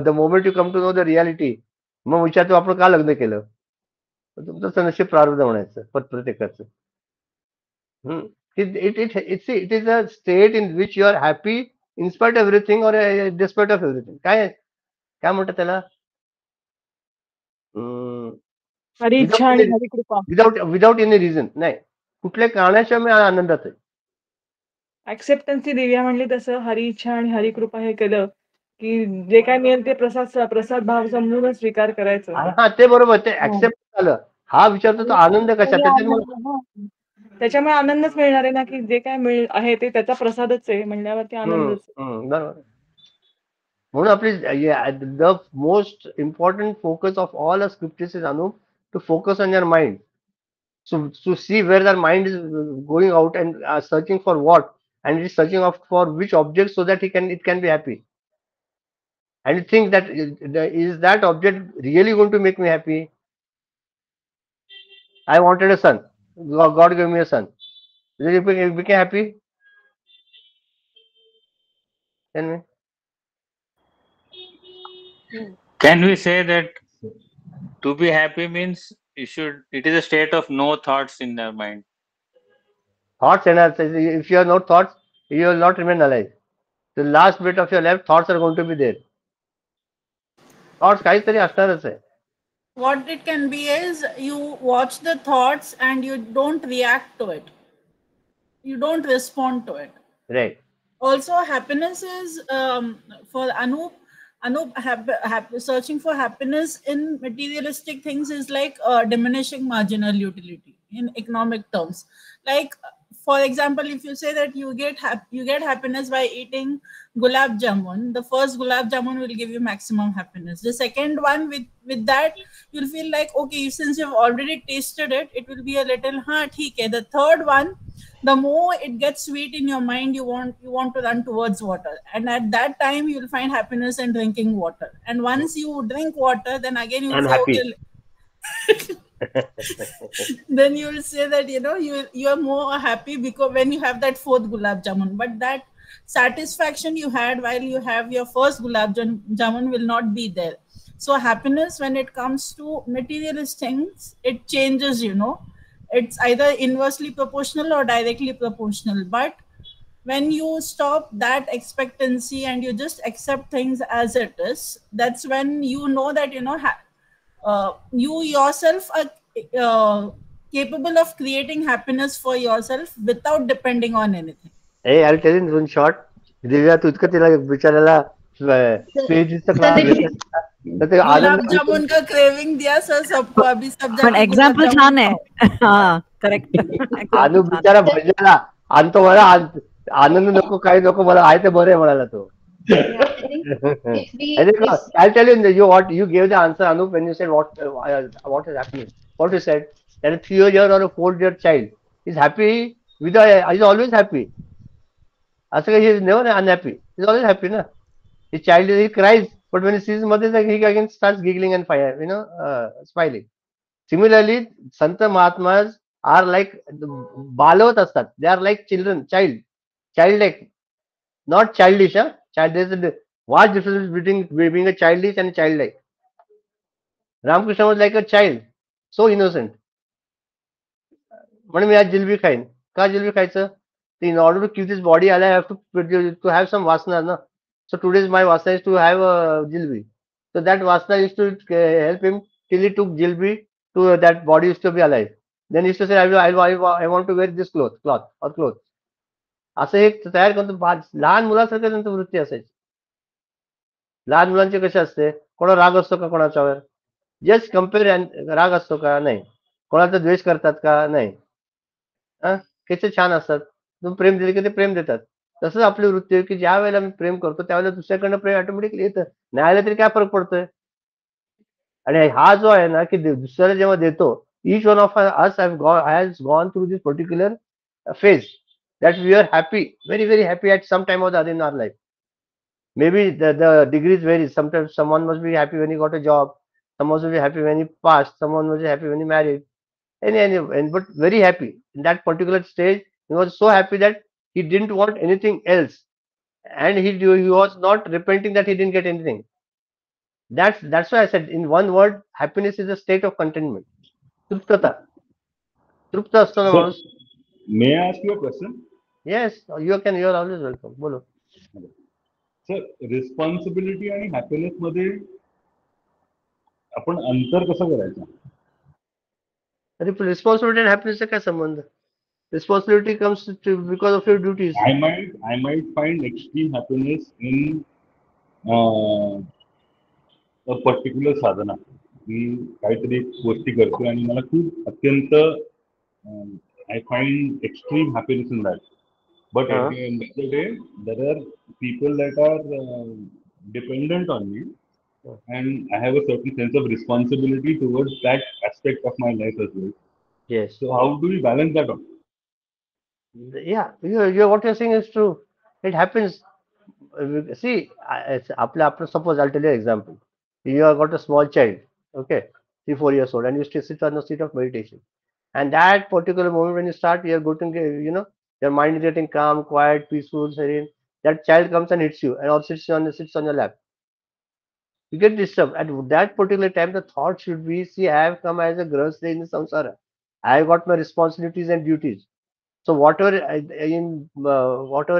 the moment you come to know the reality मग विचारतो आपण का लग्न केलं तुमचं नशीब प्रारब्ध म्हणायचं प्रत्येकाचं it is a state in which you are happy in spite of everything or despite of everything काय म्हणतात त्याला हरिइच्छा आणि हरिकृपा विदाउट एनी रिझन नाही कुठल्या कारणाशिवाय आनंदात आहे ऍक्सेप्टन्सची दिव्या म्हणली तसं हरिइच्छा आणि हरिकृपा हे केलं की जे काय मिळेल ते प्रसाद भाव समजूनच स्वीकार करायचं हा ते बरोबर ते ऍक्सेप्ट आलं. हा विचारतो तो आनंद कशा, त्याच्यामुळे आनंदच मिळणार आहे ना, की जे काय आहे ते त्याचा प्रसादच आहे म्हणल्यावरती आनंदच आहे. बरोबर. म्हणून आपली the most important focus of all a scriptures is अनु to focus on your mind. So to see where their mind is going out and searching for what, and it is searching for which object, so that it can be happy. And you think that is that object really going to make me happy? I wanted a son. God gave me a son. Did you became happy? Tell me. Can we say that to be happy means it is a state of no thoughts in their mind? Thoughts and if you have no thoughts, you will not remain alive. The last bit of your life, thoughts are going to be there. Thoughts काहीतरी असणारच आहे. What it can be is you watch the thoughts and you don't react to it. You don't respond to it. Right. Also, happiness is for Anup, searching for happiness in materialistic things is like diminishing marginal utility in economic terms. Like, for example, if you say that you get happiness by eating gulab jamun, the first gulab jamun will give you maximum happiness. The second one, with that, you'll feel like, okay, since you've already tasted it, it will be a little theek hai. The third one, the more it gets sweet in your mind, you want to run towards water, and at that time you'll find happiness in drinking water. And once you drink water, then again you will say, happy. Okay, then you will say that you are more happy because when you have that fourth gulab jamun, but that satisfaction you had while you have your first gulab jamun will not be there. So happiness, when it comes to materialist things, it changes. It's either inversely proportional or directly proportional. But when you stop that expectancy and you just accept things as it is, that's when you know that you yourself are capable of creating happiness for yourself without depending on anything. Hey, I'll tell you in short. Divya तू इतकं तिला बिचारायला पेजचा class gulab jamun का craving दिया sir सबको, अभी सब पण example छान आहे. हा करेक्ट. अनु बिचारा भजला आणतो मला आनंद नको काही नको मला आहे ते बरं आहे म्हणाला तो. I'll tell you what you gave the answer, Anup, when you said what is happiness. What you said that a 3-year or a 4-year child is happy is always happy. He is never unhappy. He is always happy, na. His child he cries, but when he sees his mother, he again starts giggling and smiling. Similarly, Santa Mahatmas are like Balavat astat. They are like childlike, not childish. There is a vast difference between being a childish and childlike. Ramakrishna was like a child, so innocent. म्हणून मी आज जिलबी खाईन. का जिलबी खायचं? In order to keep this body alive, I have to have some vasana, na. So today's my vasana is to have a jilbi. So that vasana used to help him till he took jilbi to that body used to be alive. Then he used to say, I want to wear this cloth. असं एक तयार करतो. लहान मुलासारखं त्यांची वृत्ती असायची. लहान मुलांची कशी असते? कोणा राग असतो का कोणाच्यावर? Just compare. राग असतो का? नाही. कोणाचा द्वेष करतात का? नाही. कसे छान असतात. तुम्ही प्रेम दिले की ते प्रेम देतात. तसंच आपली वृत्ती आहे की ज्या वेळेला मी प्रेम करतो त्यावेळेला दुसऱ्याकडनं प्रेम ऑटोमॅटिकली येतं. नाही आलं तरी काय फरक पडतोय? आणि हा जो आहे ना की दुसऱ्याला जेव्हा देतो, each one of us has gone through this particular phase that we are happy, very very happy at some time or the other in our life. Maybe the degrees vary. Sometimes someone must be happy when he got a job, someone must be happy when he passed, someone must be happy when he married, but very happy in that particular stage. He was so happy that he didn't want anything else, and he was not repenting that he didn't get anything. That's why I said in one word, happiness is a state of contentment. Truptata. Trupta asthana manus. May I ask you a question? Yes, you are always welcome. Bolo. Sir, responsibility आणि happiness मध्ये आपण अंतर कसं करायचं? Responsibility and happiness चा काय संबंध? Responsibility comes because of your duties. I might find extreme happiness in a particular sadhana. मी काहीतरी गोष्टी करतोय आणि मला खूप अत्यंत I find extreme happiness in that. But at the end of the day, there are people that are dependent on me, and I have a certain sense of responsibility towards that aspect of my life as well. Yes. So how do we balance that out? Yeah, what you're saying is true. It happens. See, suppose I'll tell you an example. You have got a small child, okay, 3, 4 years old, and you still sit on the seat of meditation. And that particular moment when you start, you're going to, your mind is getting calm, quiet, peaceful, serene. That child comes and hits you, and or sits on your lap. You get disturbed. At that particular time, the thought should be, see, I have come as a grahastha in the samsara. I have got my responsibilities and duties. So whatever I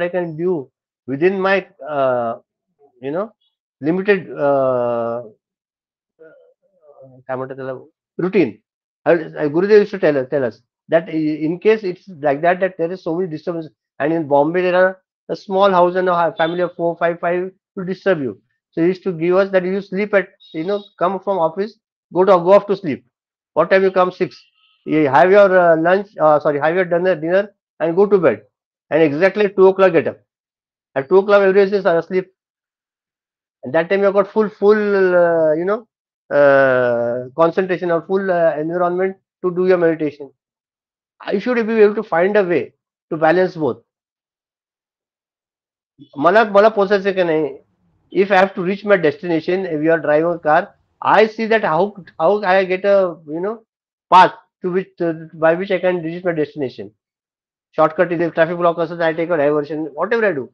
can do within my limited काय म्हणतात त्याला routine. Gurudev used to tell us that in case it's like that there is so many disturbance, and in Bombay there are a small house and a family of 4, 5 to disturb you. So he used to give us that you sleep at, come from office, go off to sleep. What time you come? 6. You have your lunch, have your dinner and go to bed. And exactly at 2 o'clock get up. At 2 o'clock everyone is asleep. And that time you have got full concentration or full environment to do your meditation. I should be able to find a way to balance both. मला पोहोचायचं की नाही, if I have to reach my destination, if you are driving a car, I see that how I get a path to by which I can reach my destination. Shortcut is, if traffic block also, I take a diversion, whatever I do.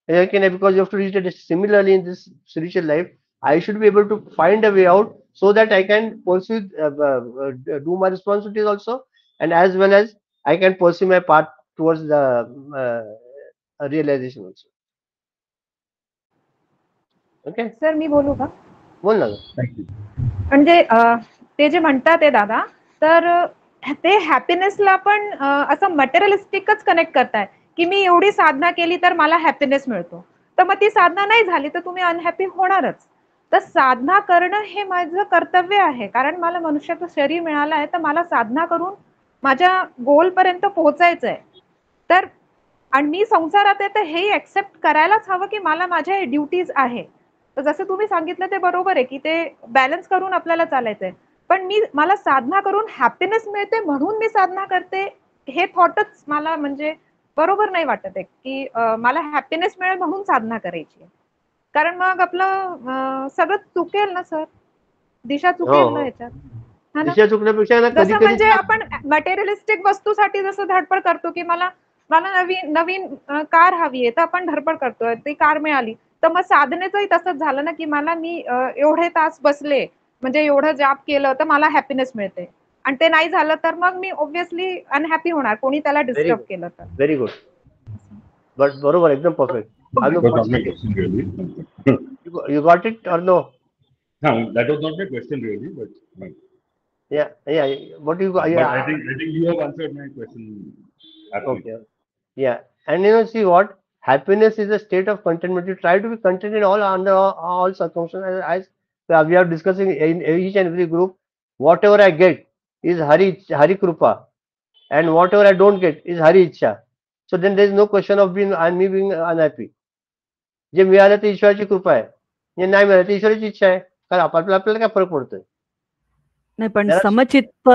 Because you have to reach it. Similarly, in this spiritual life, I should be able to find a way out so that I can pursue, do my responsibilities also, and as well as I can pursue my path towards the realization also. Okay. Sir मी बोलू का? बोल ना. म्हणजे ते जे म्हणतात ते दादा, तर ते हॅपीनेसला पण असं मटेरियलिस्टिकच कनेक्ट करताय की मी एवढी साधना केली तर मला हॅपीनेस मिळतो. तर मग ती साधना नाही झाली तर तुम्ही अनहॅपी होणारच. तर साधना करणं हे माझं कर्तव्य आहे, कारण मला मनुष्याचं शरीर मिळालं आहे, तर मला साधना करून माझ्या गोल पर्यंत पोहोचायचं आहे. तर आणि मी संसारात आहे तर हे एक्सेप्ट करायलाच हवं की मला माझ्या ड्युटीज आहे. तर जसं तुम्ही सांगितलं ते बरोबर आहे की ते बॅलन्स करून आपल्याला चालायचंय. पण मला साधना करून हॅपीनेस मिळते म्हणून मी साधना करते, हे थॉटच मला म्हणजे बरोबर नाही वाटत आहे की मला हॅपीनेस मिळेल म्हणून साधना करायची. कारण मग आपलं सगळं चुकेल ना सर, दिशा चुकेल ना याच्यात. दिशा चुकण्यापेक्षा जसं म्हणजे आपण मटेरियलिस्टिक वस्तूसाठी जसं धडपड करतो की मला नवीन कार हवी आहे, तर आपण धडपड करतोय, ती कार मिळाली. तर मग साधनेचंही तसंच झालं ना की मला मी एवढे तास बसले, म्हणजे एवढं जाप केलं तर मला हॅपीनेस मिळते, आणि ते नाही झालं तर मग मी ऑब्व्हियसली अनहॅपी होणार, कोणी त्याला डिस्टर्ब केलं तर. Very good. बट बरोबर, एकदम perfect. You got it or no? No, that was not my question really, but yeah. What you got? Yeah. I think you have answered my question. Absolutely. Okay. Yeah, and see what happiness is a state of contentment. You try to be content in under all circumstances. As we are discussing in each and every group, whatever I get is Hari Krupa, and whatever I don't get is Hari Ichha. So then there is no question of me being unhappy. जे मिळालं ते ईश्वराची कृपा आहे, जे नाही मिळालं ते ईश्वराची इच्छा आहे. कारण आपल्याला काय फरक पडतोय? नाही, पण समचित्त.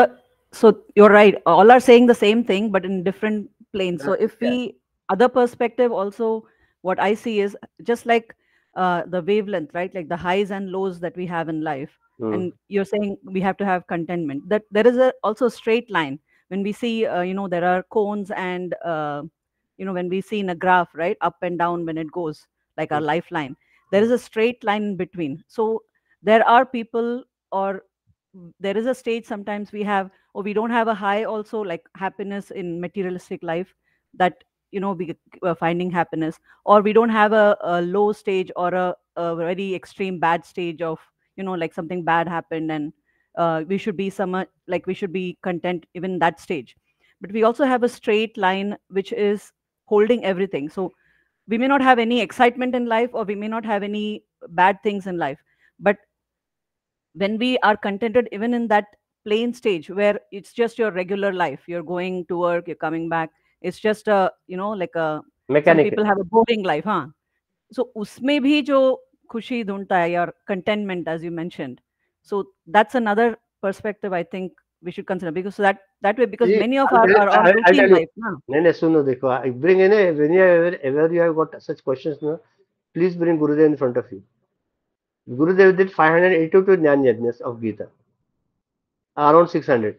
So you're right, all are saying the same thing but in different planes. So if we other perspective also, what I see is just like the wavelength, right? Like the highs and lows that we have in life. And you're saying we have to have contentment, that there is also a straight line when we see there are cones, and when we see in a graph, right, up and down, when it goes like our lifeline, there is a straight line in between. So there are people, or there is a stage sometimes we have, or we don't have a high also, like happiness in materialistic life, that we finding happiness, or we don't have a low stage, or a very extreme bad stage of like something bad happened, and we should be we should be content even that stage. But we also have a straight line which is holding everything. So we may not have any excitement in life, or we may not have any bad things in life, but when we are contented even in that plain stage where it's just your regular life, you're going to work, you're coming back, it's just a, like a, some Mechanical. people have a boring life, huh? So उसमें भी जो खुशी ढूंढता है, your contentment, as you mentioned, so that's another perspective I think we should consider, because that way, because See, many of I'll our tell, are on I'll routine tell you. life, na? No, suno, dekho. I bring in when you ever you have got such questions, no, please bring Gurudev in front of you. Gurudev did 582 Jnana Yajnas of Gita, around 600,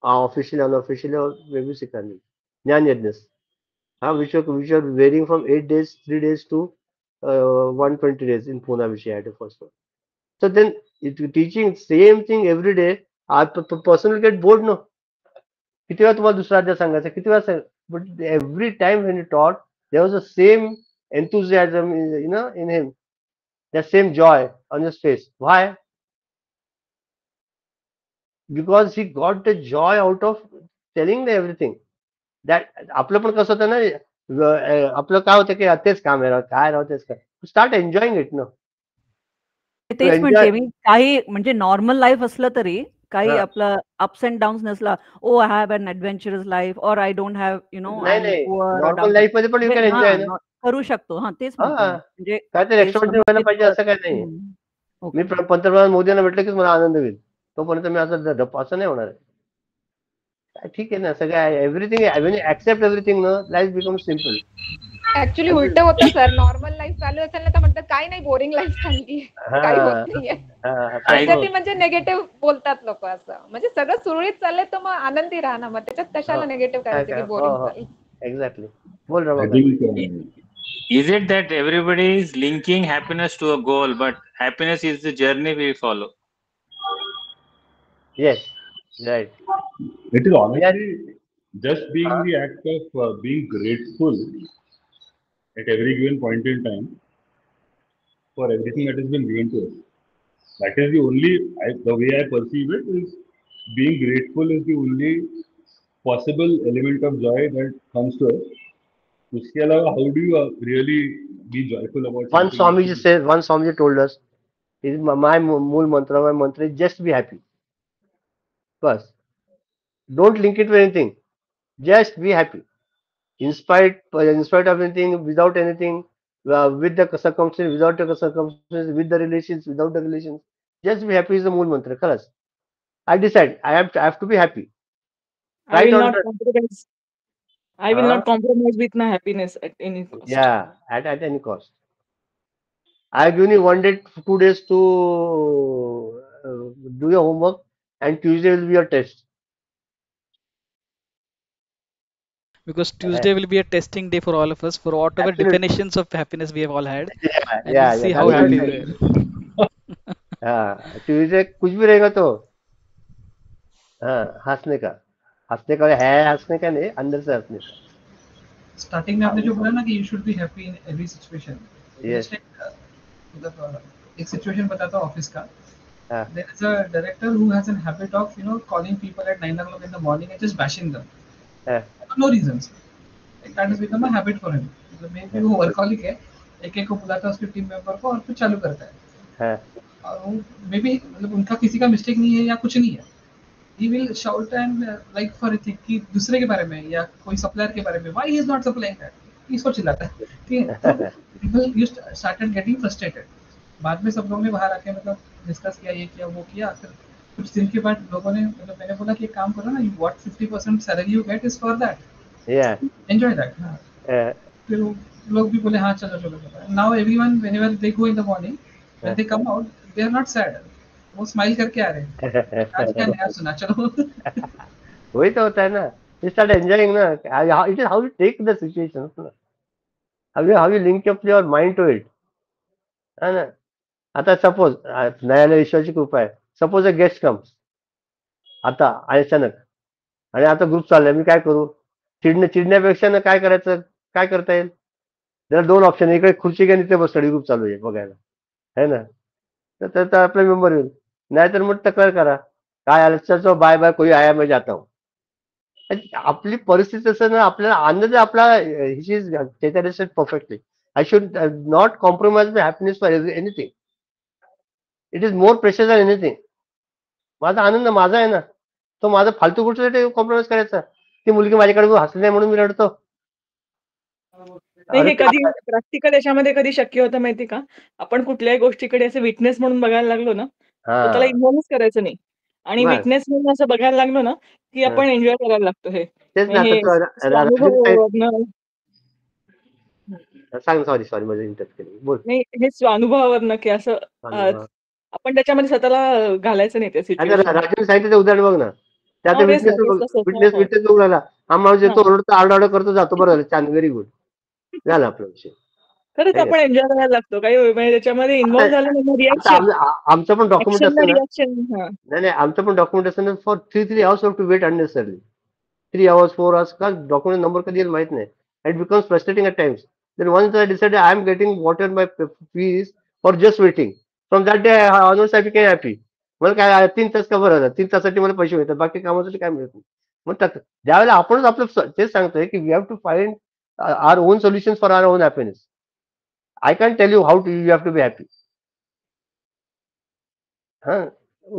officially, unofficially, or maybe 600 Jnana Yajnas, which are varying from 8 days, 3 days to 120 days in Pune, which I had the first one. So then, teaching same thing every day, person will get bored, no? किती वेळा तुम्हाला दुसरा अध्याय सांगायचा, किती वेळा सांग, but every time when he taught, there was the same enthusiasm in him, that same joy on his face. Why? Because he got the joy out of telling them everything. That आपलं पण कसं होतं ना, आपलं काय होतं की तेच काम आहे, काय राव तेच काय, स्टार्ट एन्जॉईंग इट, नो. तेच म्हणते मी, काही म्हणजे नॉर्मल लाईफ असलं तरी काही आपलं अप्स अँड डाऊन्स नसला, oh I have an adventurous life, और I don't have normal life मध्ये पण यू कॅन एन्जॉय ना, करू शकतो. हा, तेच म्हणजे काय ते एक्स्ट्राऑर्डिनरी व्हायला पाहिजे असं काय नाही. मी पंतप्रधान मोदींना भेटलं की मला आनंद होईल, तोपर्यंत मी असं नाही होणार आहे. ठीक आहे ना, सगळं everything, when you accept everything ना, लाईफ बिकम सिम्पल. ऍक्च्युली उलट होतं सर, नॉर्मल लाईफ चालू असेल ना तर म्हणतात काय नाही, बोरिंग लाईफ चालली, काही होत नाहीये. त्याच्यात म्हणजे निगेटिव्ह बोलतात लोक, असं म्हणजे सगळं सुरळीत चाललंय तर मग आनंदी राहा ना, मग त्याच्यात कशाला निगेटिव्ह करायचं की बोरिंग चाललं. एक्झॅक्टली. बोल रहा. Is it that everybody is linking happiness to a goal, but happiness is the journey we follow? Yes, right. It is honestly just being the act of being grateful at every given point in time for everything that has been given to us. That is the only, the way I perceive it, is being grateful is the only possible element of joy that comes to us. उसके अलावा, how do you really be joyful about one Swamiji told us, my मूल mantra, my mantra is just be happy. First, don't link it with anything, just be happy, in spite of anything, without anything, with the circumstances, without the circumstances, with the relations, without the relations, just be happy is the मूल mantra. Khalas, I decide I have to be happy. I will not compromise. I will not compromise with my happiness at any cost. Yeah, at any cost. I have given you 1 day, 2 days to do your homework, and Tuesday will be your test. Because Tuesday will be a testing day for all of us, for whatever definitions of happiness we have all had. And we'll see how happy we are. Tuesday कुछ भी रहेगा तो हंसने का है, हंसने का नहीं, अंदर से हंसने का. स्टार्टिंग में आपने जो बोला ना कि you should be happy in every situation. Yes. मतलब एक सिचुएशन बताता हूँ ऑफिस का. There is a director who has a habit of calling people at 9 o'clock in the morning and just bashing them for no reasons. Like that has become a habit for him. मतलब मे भी वो workaholic है, एक को बुलाता है उसके team member को और फिर चालू करता है. और वो मे भी मतलब उनका किसी का मिस्टेक नहीं है या कुछ नहीं है. He will shout and like for a thing कि दूसरे के बारे में या कोई सप्लायर के बारे में, why he is not supplying that, इसको चिल्लाता है. ठीक है, people used started getting frustrated. बाद में सब लोगों ने बाहर आके मतलब डिस्कस किया, ये किया वो किया. फिर कुछ दिन के बाद लोगों ने मतलब मैंने बोला कि एक काम करो ना, what 50% salary you get is for that. Yeah. Enjoy that. हाँ. फिर लोग भी बोले हाँ चलो चलो. Now everyone whenever they go in the morning, when they come out, they are not sad. वो स्माइल करके आ रहे हैं. आज क्या नया सुना, चलो. वही तो होता है ना. You start enjoying ना. It is how you take the situation. How you link up your mind to it. है ना. आता सपोज न्यायालय ईश्वराची कृपा आहे. सपोज अ गेस्ट कम्स आता अचानक, आणि आता ग्रुप चाललाय, मी काय करू. चिडण्यापेक्षा ना काय करायचं, काय करता येईल. त्याला 2 ऑप्शन, इकडे खुर्ची घ्या तिथे बस, स्टडी ग्रुप चालू आहे बघायला, है ना. तर आपला मेंबर येईल, नाहीतर मग तक्रार करा, काय आलं चल बाय बाय, कोई आया मैं जाता हूँ. आपली परिस्थिती असं ना, आपल्याला आनंद आपला Chaitanya said perfectly, I should not compromise my happiness for anything. It is more precious than anything. माझा आनंद माझा आहे ना, तो माझा फालतू गोष्टीसाठी कॉम्प्रोमाइज करायचा. ती मुलगी माझ्याकडे हसली नाही म्हणून मी रडतो. नाही, हे कधी प्रॅक्टिकल याच्यामध्ये कधी शक्य होतं माहिती का? आपण कुठल्याही गोष्टीकडे असं विटनेस म्हणून बघायला लागलो ना, तर त्याला इग्नोरच करायचं नाही. आणि विटनेस म्हणून असं बघायला लागलो ना, की आपण एन्जॉय करायला लागतो हे. तेच ना, हे स्वानुभवावरनं सांग. सॉरी माझं इंटरप्ट केलं. बोल. नाही, हे स्वानुभवावरनं की असं आपण त्याच्यामध्ये स्वतःला घालायचं नाही त्या सिच्युएशन. राजूने सांगितलं उदाहरण बघ ना, त्यात विटनेस बघ राहिला. हा माणूस येतो, ओरडतो, आरडाओरडा करतो, जातो. बरं झालं, छान, व्हेरी गुड, झालं आपला विषय. खरंच आपण एन्जॉय करायला लागतो. काही म्हणजे त्याच्यामध्ये इन्व्हॉल्व झालं रिॲक्शन. आमचं पण डॉक्युमेंट असतं ना. नाही, आमचं पण डॉक्युमेंट असतं ना, for 3 hours to wait unnecessarily. 3 hours 4 hours का डॉक्युमेंट नंबर कधी येईल माहित नाही. It becomes frustrating at times. Then once I decided I am getting whatever my fee is for just waiting. From that day onwards I became happy. मला काय 3 तास का बरं 3 तासासाठी मला पैसे मिळतात, बाकी कामासाठी काय मिळत नाही. मग ज्यावेळेला आपणच आपलं तेच सांगतोय की we have to find our own solutions for our own happiness. I can tell you how to you have to be happy. हा,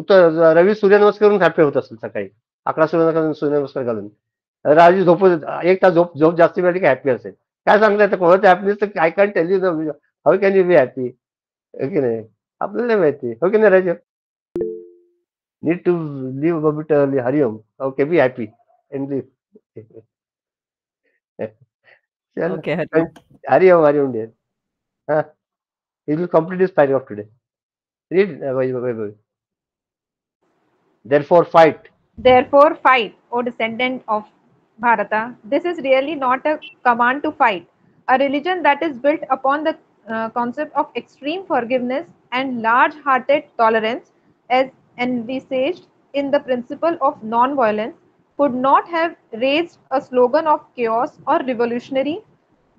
तर रवी सूर्यनमस्कार करून हॅपी होत असेल सकाळी 11 सूर्यनमस्कार घालून. राजू झोप 1 तास झोप जास्त मिळाली की हॅपी असेल. काय सांगता येतं कोणाचं हॅपीनेस? तर I can tell you how can you be happy. Okay नाही, आपल्याला माहिती. ओके नाही Raju? Need to live a bit early. Hari Om. Okay, be happy and live. Okay, Hari Om dear. He will complete his paragraph today. Read. Therefore fight. Therefore fight, O descendant of Bharata. This is really not a command to fight. A religion that is built upon the concept of extreme forgiveness and large-hearted tolerance, as envisaged in the principle of non-violence, could not have raised a slogan of chaos or revolutionary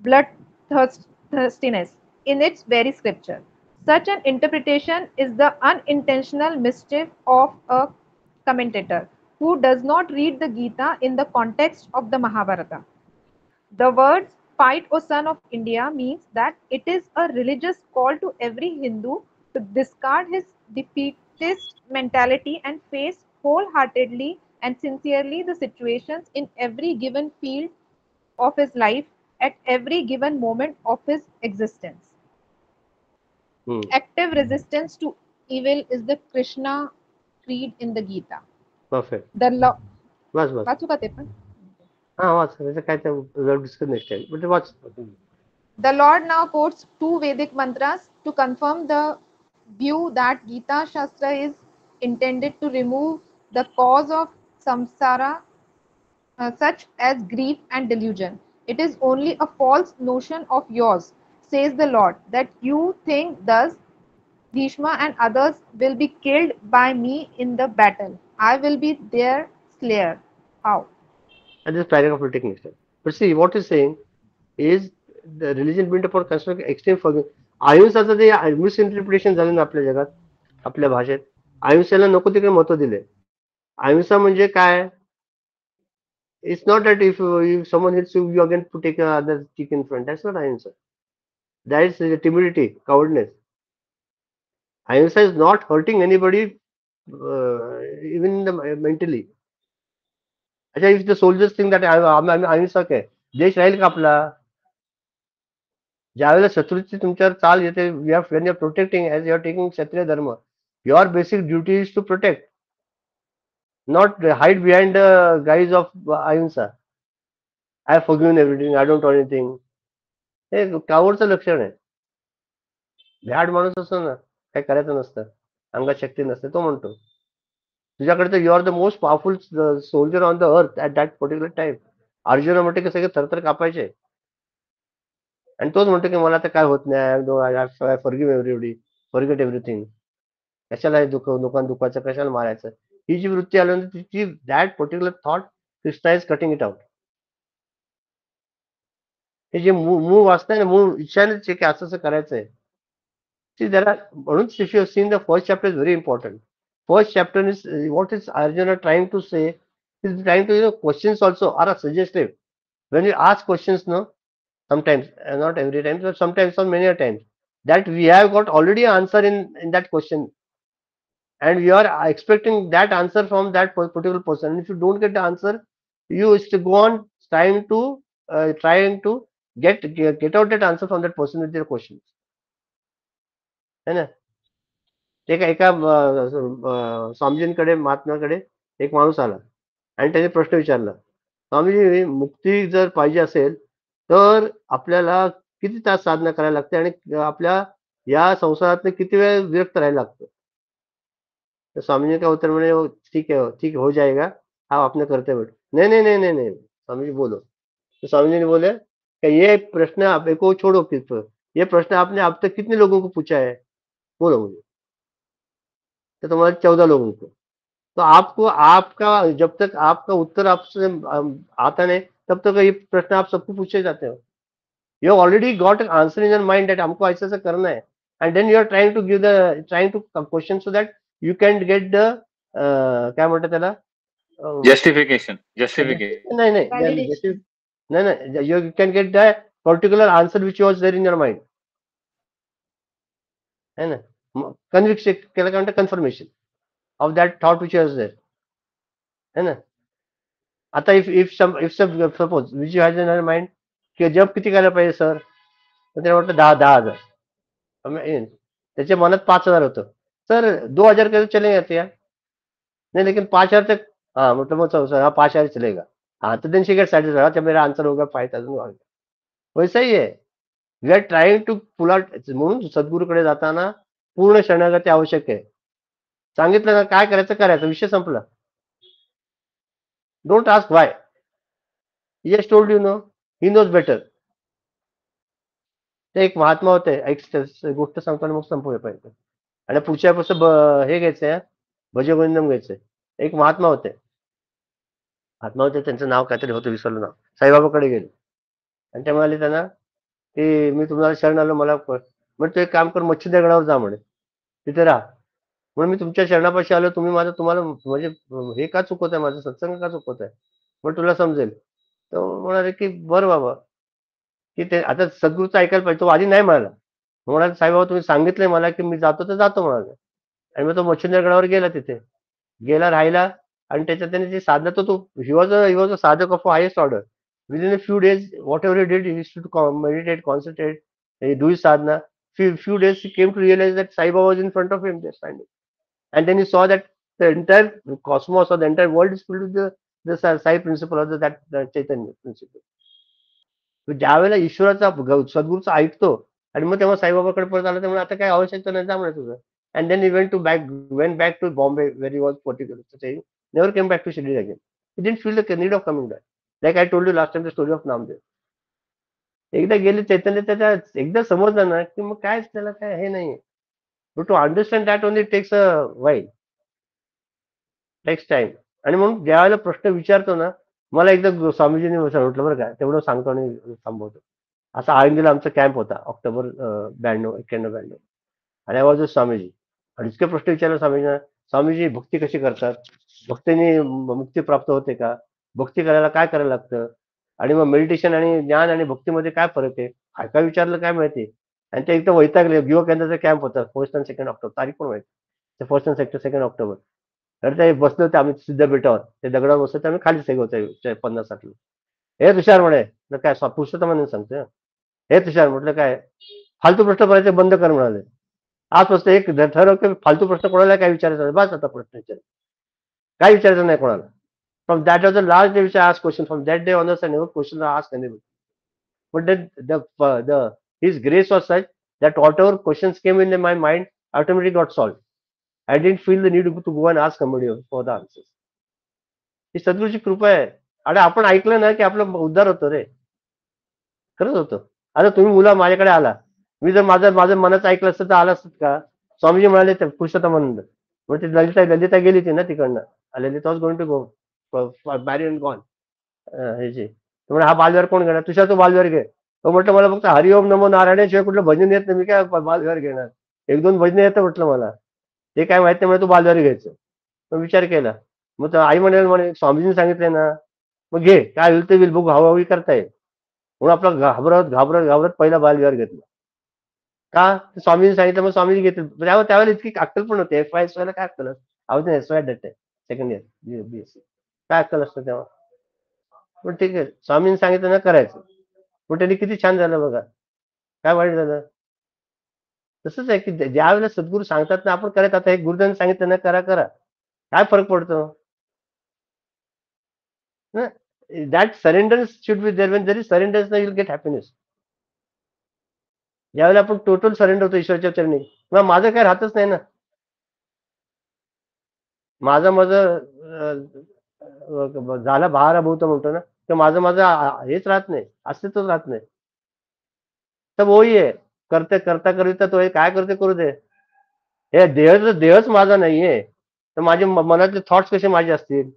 bloodthirstiness in its very scripture. Such an interpretation is the unintentional mischief of a commentator who does not read the Gita in the context of the Mahabharata. The words fight, O son of India means that it is a religious call to every Hindu to discard his defeatist mentality and face wholeheartedly and sincerely the situations in every given field of his life at every given moment of his existence. Active resistance to evil is the Krishna creed in the Gita. Perfect. The law. वाचू का ते पण? Watch. काय discuss next time. But watch. The Lord now quotes 2 Vedic mantras to confirm the view that Gita Shastra is intended to remove the cause of samsara, such as grief and delusion. It is only a false notion of yours, says the Lord, that you think thus. Bhishma and others will be killed by me in the battle. I will be their slayer. How? And this paragraph will take next time. But see, what he's saying is the religion built upon construct extreme forgiveness. अहिंसाचं जे मिसइंटरप्रिटेशन झालं ना आपल्या जगात, आपल्या भाषेत, अहिंसेला नको तिकडे महत्व दिले. अहिंसा म्हणजे काय? It's not that if someone hits you, you again to take other cheek in front. That's not ahimsa. That is timidity, cowardness. Ahimsa is not hurting anybody, even mentally. अच्छा, if the soldiers think that आम्ही अहिंसक आहे, देश राहील का आपला? ज्यावेळेला शत्रूची तुमच्यावर चाल येते, when you are protecting, as you are taking क्षत्रिय धर्म, your basic duty is to protect, not hide behind the guise of ahimsa. I have forgiven everything, I don't want anything. हे कावडचं लक्षण आहे. भ्याड माणूस असतो ना, काय करायचं नसतं, अंगात शक्ती नसते, तो म्हणतो तुझ्याकडे तर you are the most powerful soldier on the earth at that particular time. Arjun म्हणते की सगळे थरथर कापायचे, आणि तोच म्हणतो की मला तर काय होत नाही, फॉरगिव्ह एव्हरीबडी, फॉरगेट एव्हरीथिंग. कशाला लोकांना दुखायचं, कशाला मारायचं, ही जी वृत्ती आल्यानंतर तिची that particular thought Krishna is cutting it out. हे जे मूळ वाचताय ना, मूळ इच्छानेच की असं करायचंय. See, there are, if you have seen the first chapter is very important. First chapter is what is Arjuna trying to say. He's trying to questions also are suggestive. When you ask questions, no, sometimes not every time, but sometimes or many a times, that we have got already an answer in that question, and you are expecting that answer from that particular person. And if you don't get the answer, you still go on trying to get out that answer from that person with their questions. है ना? एका स्वामीजींकडे महात्म्याकडे एक माणूस आला आणि त्याने प्रश्न विचारला, स्वामीजी, मुक्ती जर पाहिजे असेल तर आपल्याला किती तास साधना करायला लागते आणि आपल्या या संसारात किती वेळ विरक्त राहायला लागतं? तर स्वामीजी का उत्तर म्हणे, ठीक है हो जाएगा, आप अपने करते बैठो. नहीं, स्वामीजी बोलो. तो स्वामीजी ने बोले कि ये प्रश्न आप को छोड़ो, ये प्रश्न आपने अब तक कितने लोगों को पूछा है, बोलो मुझे. तो तुम्हारे 14 लोगों को. तो आपको आपका जब तक आपका उत्तर आपसे आता नहीं तब तक ये प्रश्न आप सबको पूछे जाते हो. You have already got an answer in your mind that हमको ऐसा ऐसा करना है, and then you are trying to question so that you can get the क्या म्हणतात त्याला, justification. नहीं, you can get the particular answer which was there in your mind, है ना? conviction केला काय म्हणतात, confirmation of that thought which was there, है ना? आता if suppose which you has in your mind कि जब किती करायला पाहिजे सर, तर त्याला वाटतं 10,000. त्याच्या मनात 5,000 होतं. सर 2,000 के चले जाते यार, नहीं लेकिन 5,000 तक, हाँ मतलब सर, हाँ 5,000 चलेगा, हाँ तो देन शी गेट सैटिस्फाइड, अच्छा मेरा आंसर होगा 5,000. वैसा ही है, we are trying to pull out. म्हणून सद्गुरूकडे जाताना पूर्ण शरणागती आवश्यक आहे. सांगितलं ना काय करायचं, विषय संपला. Don't ask why, he just told you no, he knows better. ते एक महात्मा होते, एक गोष्ट सांगतो आणि मग संपवूया पाहिजे. आणि पुढच्या पुस्तक हे घ्यायचंय, भजगोविंदम घ्यायचंय. एक महात्मा होते, त्यांचं नाव काहीतरी होतं, विसरलं नाव. साईबाबाकडे गेले आणि ते म्हणाले त्यांना की मी तुम्हाला शरण आलो, मला म्हणजे तू एक काम कर, मच्छिंद्रगडावर जा म्हणे, तिथे राहा. म्हणून मी तुमच्या शरणापाशी आलो, तुम्ही तुम्हाला म्हणजे हे का चुकवत आहे, माझं सत्संग का चुकवत आहे, मग तुला समजेल. तर म्हणाले की बरं बाबा, की ते आता सद्गुरूचं ऐकायला पाहिजे. तो आधी नाही म्हणाला, म्हणाला साईबाबा तुम्ही सांगितलंय मला की मी जातो तर जातो म्हणाले. आणि मग तो मच्छिंद्रगडावर गेला, तिथे गेला, राहिला आणि त्याच्यात त्याने जी साधना, तो ही वॉज अ साधक of highest order. Within a few days, whatever he did, he used to meditate, concentrate, do his sadhana. Few days, he came to realize that Sai Baba was in front of him, just standing. And then he saw that the entire cosmos or the entire world is filled with the Sai principle, or that Chaitanya principle. ज्या वेळेला ईश्वराचा सद्गुरूचा ऐकतो आणि मग तेव्हा साईबाबाकडे परत आला, त्यामुळे आता काय आवश्यकता नाही, जा म्हणे तुझं. And then he went back to Bombay where he was particular. Never came back to Shirdi again. He didn't feel the need of coming back. Like I told you last time, the story of Namdev. एकदा गेले चैतन्य, त्याच्या एकदा समजलं ना की मग काय त्याला काय हे नाही. But to understand that only takes a while, takes time. आणि म्हणून ज्या वेळेला प्रश्न विचारतो ना, मला एकदा स्वामीजींनी म्हटलं बरं का, तेवढं सांगतो आणि थांबवतो. असा आळंदीला आमचा कॅम्प होता, ऑक्टोबर 91-92. आणि आय वॉज स्वामीजी. आणि इतके प्रश्न विचारले स्वामीजींना, स्वामीजी भक्ती कशी करतात, भक्तीने मुक्ती प्राप्त होते का, भक्ती करायला काय करायला लागतं, आणि मग मेडिटेशन आणि ज्ञान आणि भक्तीमध्ये काय फरक आहे, काय काय विचारलं काय माहिती. आणि ते एकदम वैतागले. युवा केंद्राचा कॅम्प होता, 1st and 2nd ऑक्टोबर, तारीख पण माहिती, 1st and 2nd ऑक्टोबर. तर ते बसलो होते आम्ही सिद्धपीठावर, ते दगडावर बसलो, आम्ही खाली सेग होतो 50-60 लोक. हे तुषार म्हणे, काय पुरुषोत्तमाने सांगतोय, हे तुषार म्हटलं काय फालतू प्रश्न करायचे बंद कर म्हणाले. आजपासून एक ठरव की फालतू प्रश्न कोणाला काय विचारायचं, बस आता प्रश्न विचार, काय विचारायचं नाही कोणाला. From that was the last day which I asked question. From that day onwards, I never questioned or asked anybody. But then his grace was such that whatever questions came in my mind automatically got solved. I didn't feel the need to go and ask somebody for the answers. ही सद्गुरूची कृपा आहे. आणि आपण ऐकलं ना की आपला उद्धार होतो रे, खरंच होतं. आता तुम्ही मुला माझ्याकडे आला, मी जर माझं मनाचं ऐकलं असतं तर आलं असतं का. स्वामीजी म्हणाले पुरुषोत्तमानंद, मग ती ललिता गेली ती ना तिकडनं, Lalita was going to go marry and gone. ह्याची म्हणजे हा बालविहार कोण घेणार, तुझ्या तो बालविहार घे. तो म्हटलं मला फक्त हरिओम नमो नारायणाशिवाय कुठलं भजन येत नाही, मी काय बालविहार घेणार, 1-2 भजन येतं म्हटलं मला, ते काय माहित नाही, मला तो बालविहार घ्यायचं. मग विचार केला, मग आई म्हणे स्वामीजींनी सांगितलंय ना, मग घे, काय होईल ते होईल, बघू हवाहवी करताय. म्हणून आपला घाबरत पहिला बालविहार घेतला. का स्वामींनी सांगितलं, मग स्वामींनी घेतलं. त्यावेळेला इतकी अक्कल पण होते. FY ला काय अक्कल असते? आहोत SY डेट आहे, सेकंड इयर BSc. काय अक्कल असतं तेव्हा? पण ठीक आहे, स्वामींनी सांगितलं ना करायचं. पण त्यांनी किती छान झालं बघा, काय वाईट झालं? तसंच आहे की ज्या वेळेला सद्गुरू सांगतात ना आपण करायचं. आता हे गुरुदांनी सांगितलं ना करा, काय फरक पडतो? That surrender should be there. When there is surrender ना, यू विल गेट हॅपीनेस. ज्यावेळेला आपण टोटल सरेंडर होतो ईश्वराच्या चरणी, मग माझं काय राहतच नाही ना. माझं झाला बहारा भूत म्हणतो ना, तर माझं हेच राहत नाही, अस्तित्वच राहत नाही. तर वही आहे, करते करता करिता तो काय करते करू दे. हे देहच माझा नाहीये, तर माझे मनातले थॉट्स कसे माझे असतील,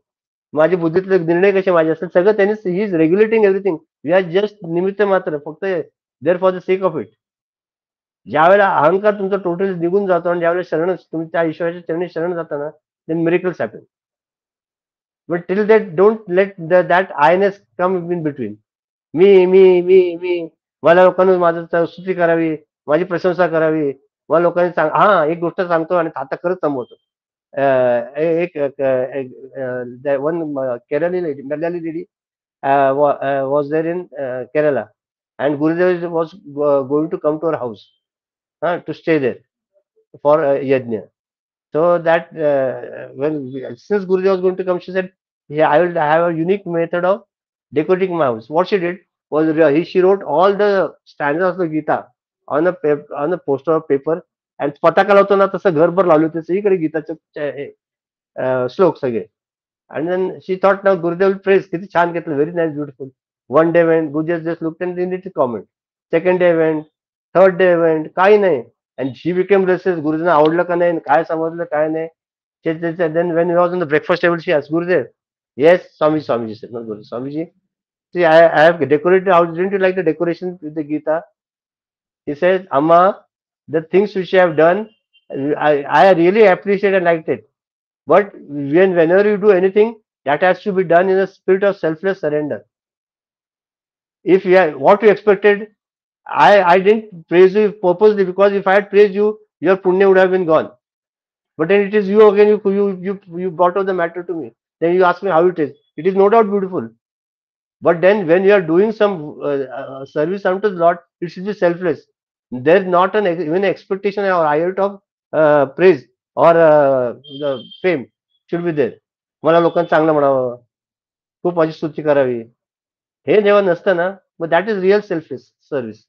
माझी बुद्धीतले निर्णय कसे माझे असतील, सगळं त्यांनी he is regulating everything. We are just निमित्त मात्र, फक्त there for the sake of it. ज्यावेळेला अहंकार तुमचा टोटली निघून जातो आणि ज्यावेळेला शरण तुम्ही त्या ईश्वराच्या चरणी शरण जाताना, then miracles happen. But till that don't let that Iness come in between. मी मला लोकांनी माझं स्तुती करावी, माझी प्रशंसा करावी, मला लोकांनी एक गोष्ट सांगतो आणि आता खरंच थांबवतो. एक one Malayali lady was there in Kerala, and Gurudev was going to come to her house to stay there for yajna. So that since Gurudev was going to come, she said, "Yeah, I will have a unique method of decorating my house." What she did was she wrote all the stanzas of the Gita on a poster of paper, and पताका लावतो ना तसं घरभर लावले होते सगळीकडे गीताचे श्लोक सगळे. And then she thought, now Gurudev will praise. किती छान घेतलं, very nice, beautiful. One day went, Gurudev just looked and didn't comment. Second day went, third day went, काही नाही. And she became restless. Gurudev आवडलं का नाही, काय समजलं काय नाही. Then when he was on the breakfast table, she asked Gurudev, yes, Swamiji said, not Gurudev, Swamiji, see, I have decorated house. Didn't you like the decoration with the Gita? He said, Amma, the things which you have done, I really appreciate and liked it. But whenever you do anything, that has to be done in a spirit of selfless surrender. If what you expected, I didn't praise you purposely, because if I had praised you, your punya would have been gone. But then it is you again, you brought up the matter to me. Then you ask me how it is. It is no doubt beautiful. But then when you are doing some service unto the Lord, it should be selfless. There is not even expectation or iota of praise or the fame should be there. मला लोकांना चांगलं म्हणावं, खूप माझी स्तुती करावी, हे जेव्हा नसतं ना, मग that is real selfless service.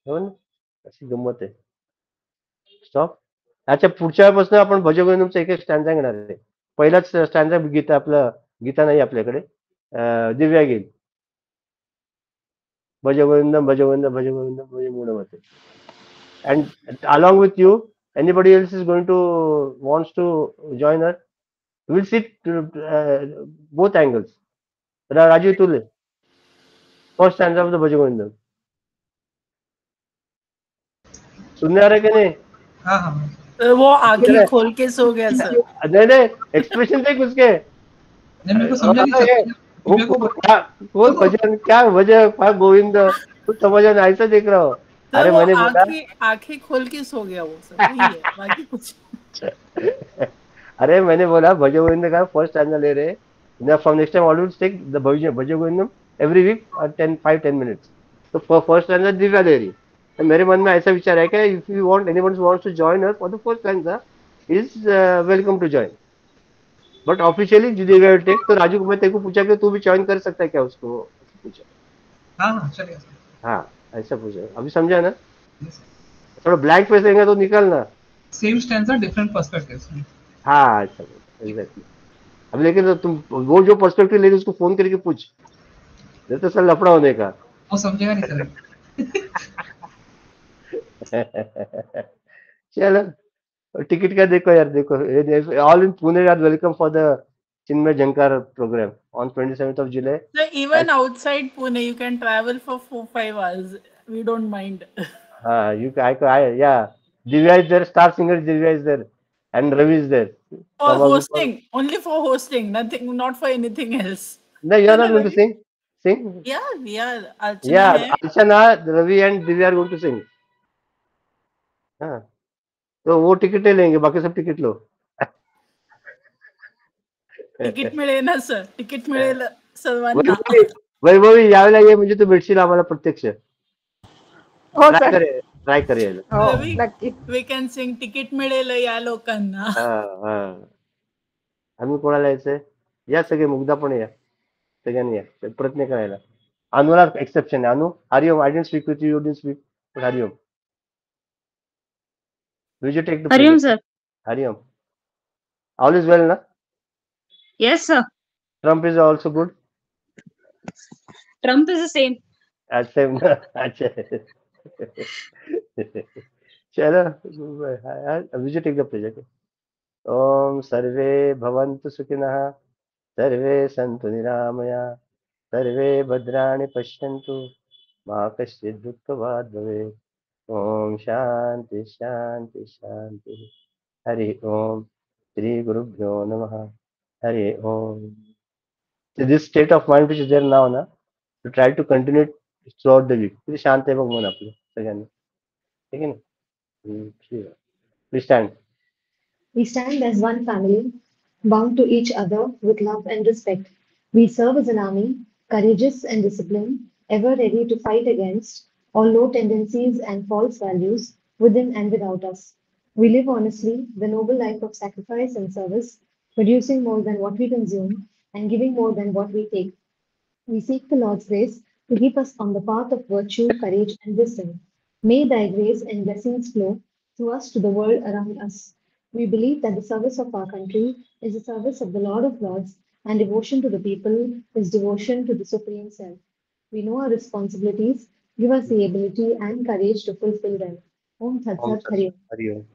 अशी गंमत आहे. स्टॉप. याच्या पुढच्या वेळेपासून आपण भजगोविंदमचा एक स्टँजा घेणार आहे. पहिलाच स्टँजा गीता, आपलं गीता नाही आपल्याकडे, दिव्या घेईल. भजगोविंदम भजगोविंदम भजगोविंदम भज मूढमते. And along with you, anybody else is going to wants to join her, we'll sit both angles. Raju Tule, first stanza of the Bhajagovindam. सुनने आ रहा है कि नहीं? हाँ. वो आंखें खोल के सो गया सर. नहीं एक्सप्रेशन देख उसके. मेरे को समझा नहीं कौन भजन क्या भजन गोविंद कुछ समझा नहीं, ऐसा देख रहा हो. अरे मैंने आंखें खोल के सो गया वो सर, वही है, बाकी कुछ. अरे मैंने बोला भजगोविंद का फर्स्ट स्टैंजा ले रहे. From next time always take the Bhajagovindam every week 5-10 minutes. तो फर्स्ट स्टैंजा दिव्या ले रही. तो मेरे मन में ऐसा विचार है कि if you want anyone wants to join us for the first stanza is welcome to join. But officially Divya will take. तो राजू, मैं तेरे को पूछा कि तू भी जॉइन कर सकता है क्या उसको, पूछा. हाँ चलेगा. हाँ ऐसा पूछा. अभी समझा ना? थोड़ा ब्लैंक फेस रहेगा तो निकलना. Same stanza different perspectives. हाँ अच्छा, एग्जैक्टली. अब लेकिन तुम वो जो पर्सपेक्टिव लेके उसको फोन करके पूछ, नहीं तो सर लफड़ा होने का. वो समझेगा नहीं सर. चलो टिकट का देखो यार, देखो all in Pune are welcome for the Chinmay Jankar program on 27th of July. So even outside Pune, you can travel for 4-5 hours. We don't mind. Yeah. Divya is there, star singer Divya is there, and Ravi is there. For hosting, only for hosting, nothing, not for anything else. No, you are not going to sing. Sing? Yeah, we are. Archana, Ravi, and Divya are going to sing. हाँ, तो वो ticket लेंगे, बाकी सब ticket लो. Ticket मिळेल ना sir, ticket मिळेल सर्वांना. वैभवी यावेळेला ये, म्हणजे तू भेटशील आम्हाला प्रत्यक्ष. हो सर. ट्राय करेल. नक्की. वी कॅन सिंग, तिकीट मिळेल या लोकांना. आम्ही कोणाला यायचंय? या सगळे, मुग्धा पण या, सगळ्यांनी या, प्रयत्न करायला. अनुला एक्सेप्शन आहे. Anu, Hariom. I didn't speak with you, you didn't speak, but Hariom. Will you take the Hariom, sir. Hariom. All is well, na? Yes, sir. Trump is also good. Trump is the same. Same. अच्छा. चलो, will you take the pledge? ओम सर्वे भवन्तु सुखिनः, सर्वे सन्तु निरामया, सर्वे भद्राणि पश्यन्तु, मा कश्चित् दुःखभाग् भवेत्. ओम शांति शांति शांति. हरि ओम. श्री गुरुभ्यो नमः. हरि ओम. So this state of mind which is there now, na, to try to continue it throughout the week. किती शांत आहे बघ मन आपलं सगळ्यांना. ठीक आहे ना? Please stand. We stand as one family, bound to each other with love and respect. We serve as an army, courageous and disciplined, ever ready to fight against all low tendencies and false values within and without us. We live honestly the noble life of sacrifice and service, producing more than what we consume and giving more than what we take. We seek the Lord's grace to keep us on the path of virtue, courage, and wisdom. May thy grace and blessings flow through us to the world around us. We believe that the service of our country is the service of the Lord of Lords, and devotion to the people is devotion to the Supreme Self. We know our responsibilities, give us the ability and courage to fulfill them. Om Tat Sat Hari Om.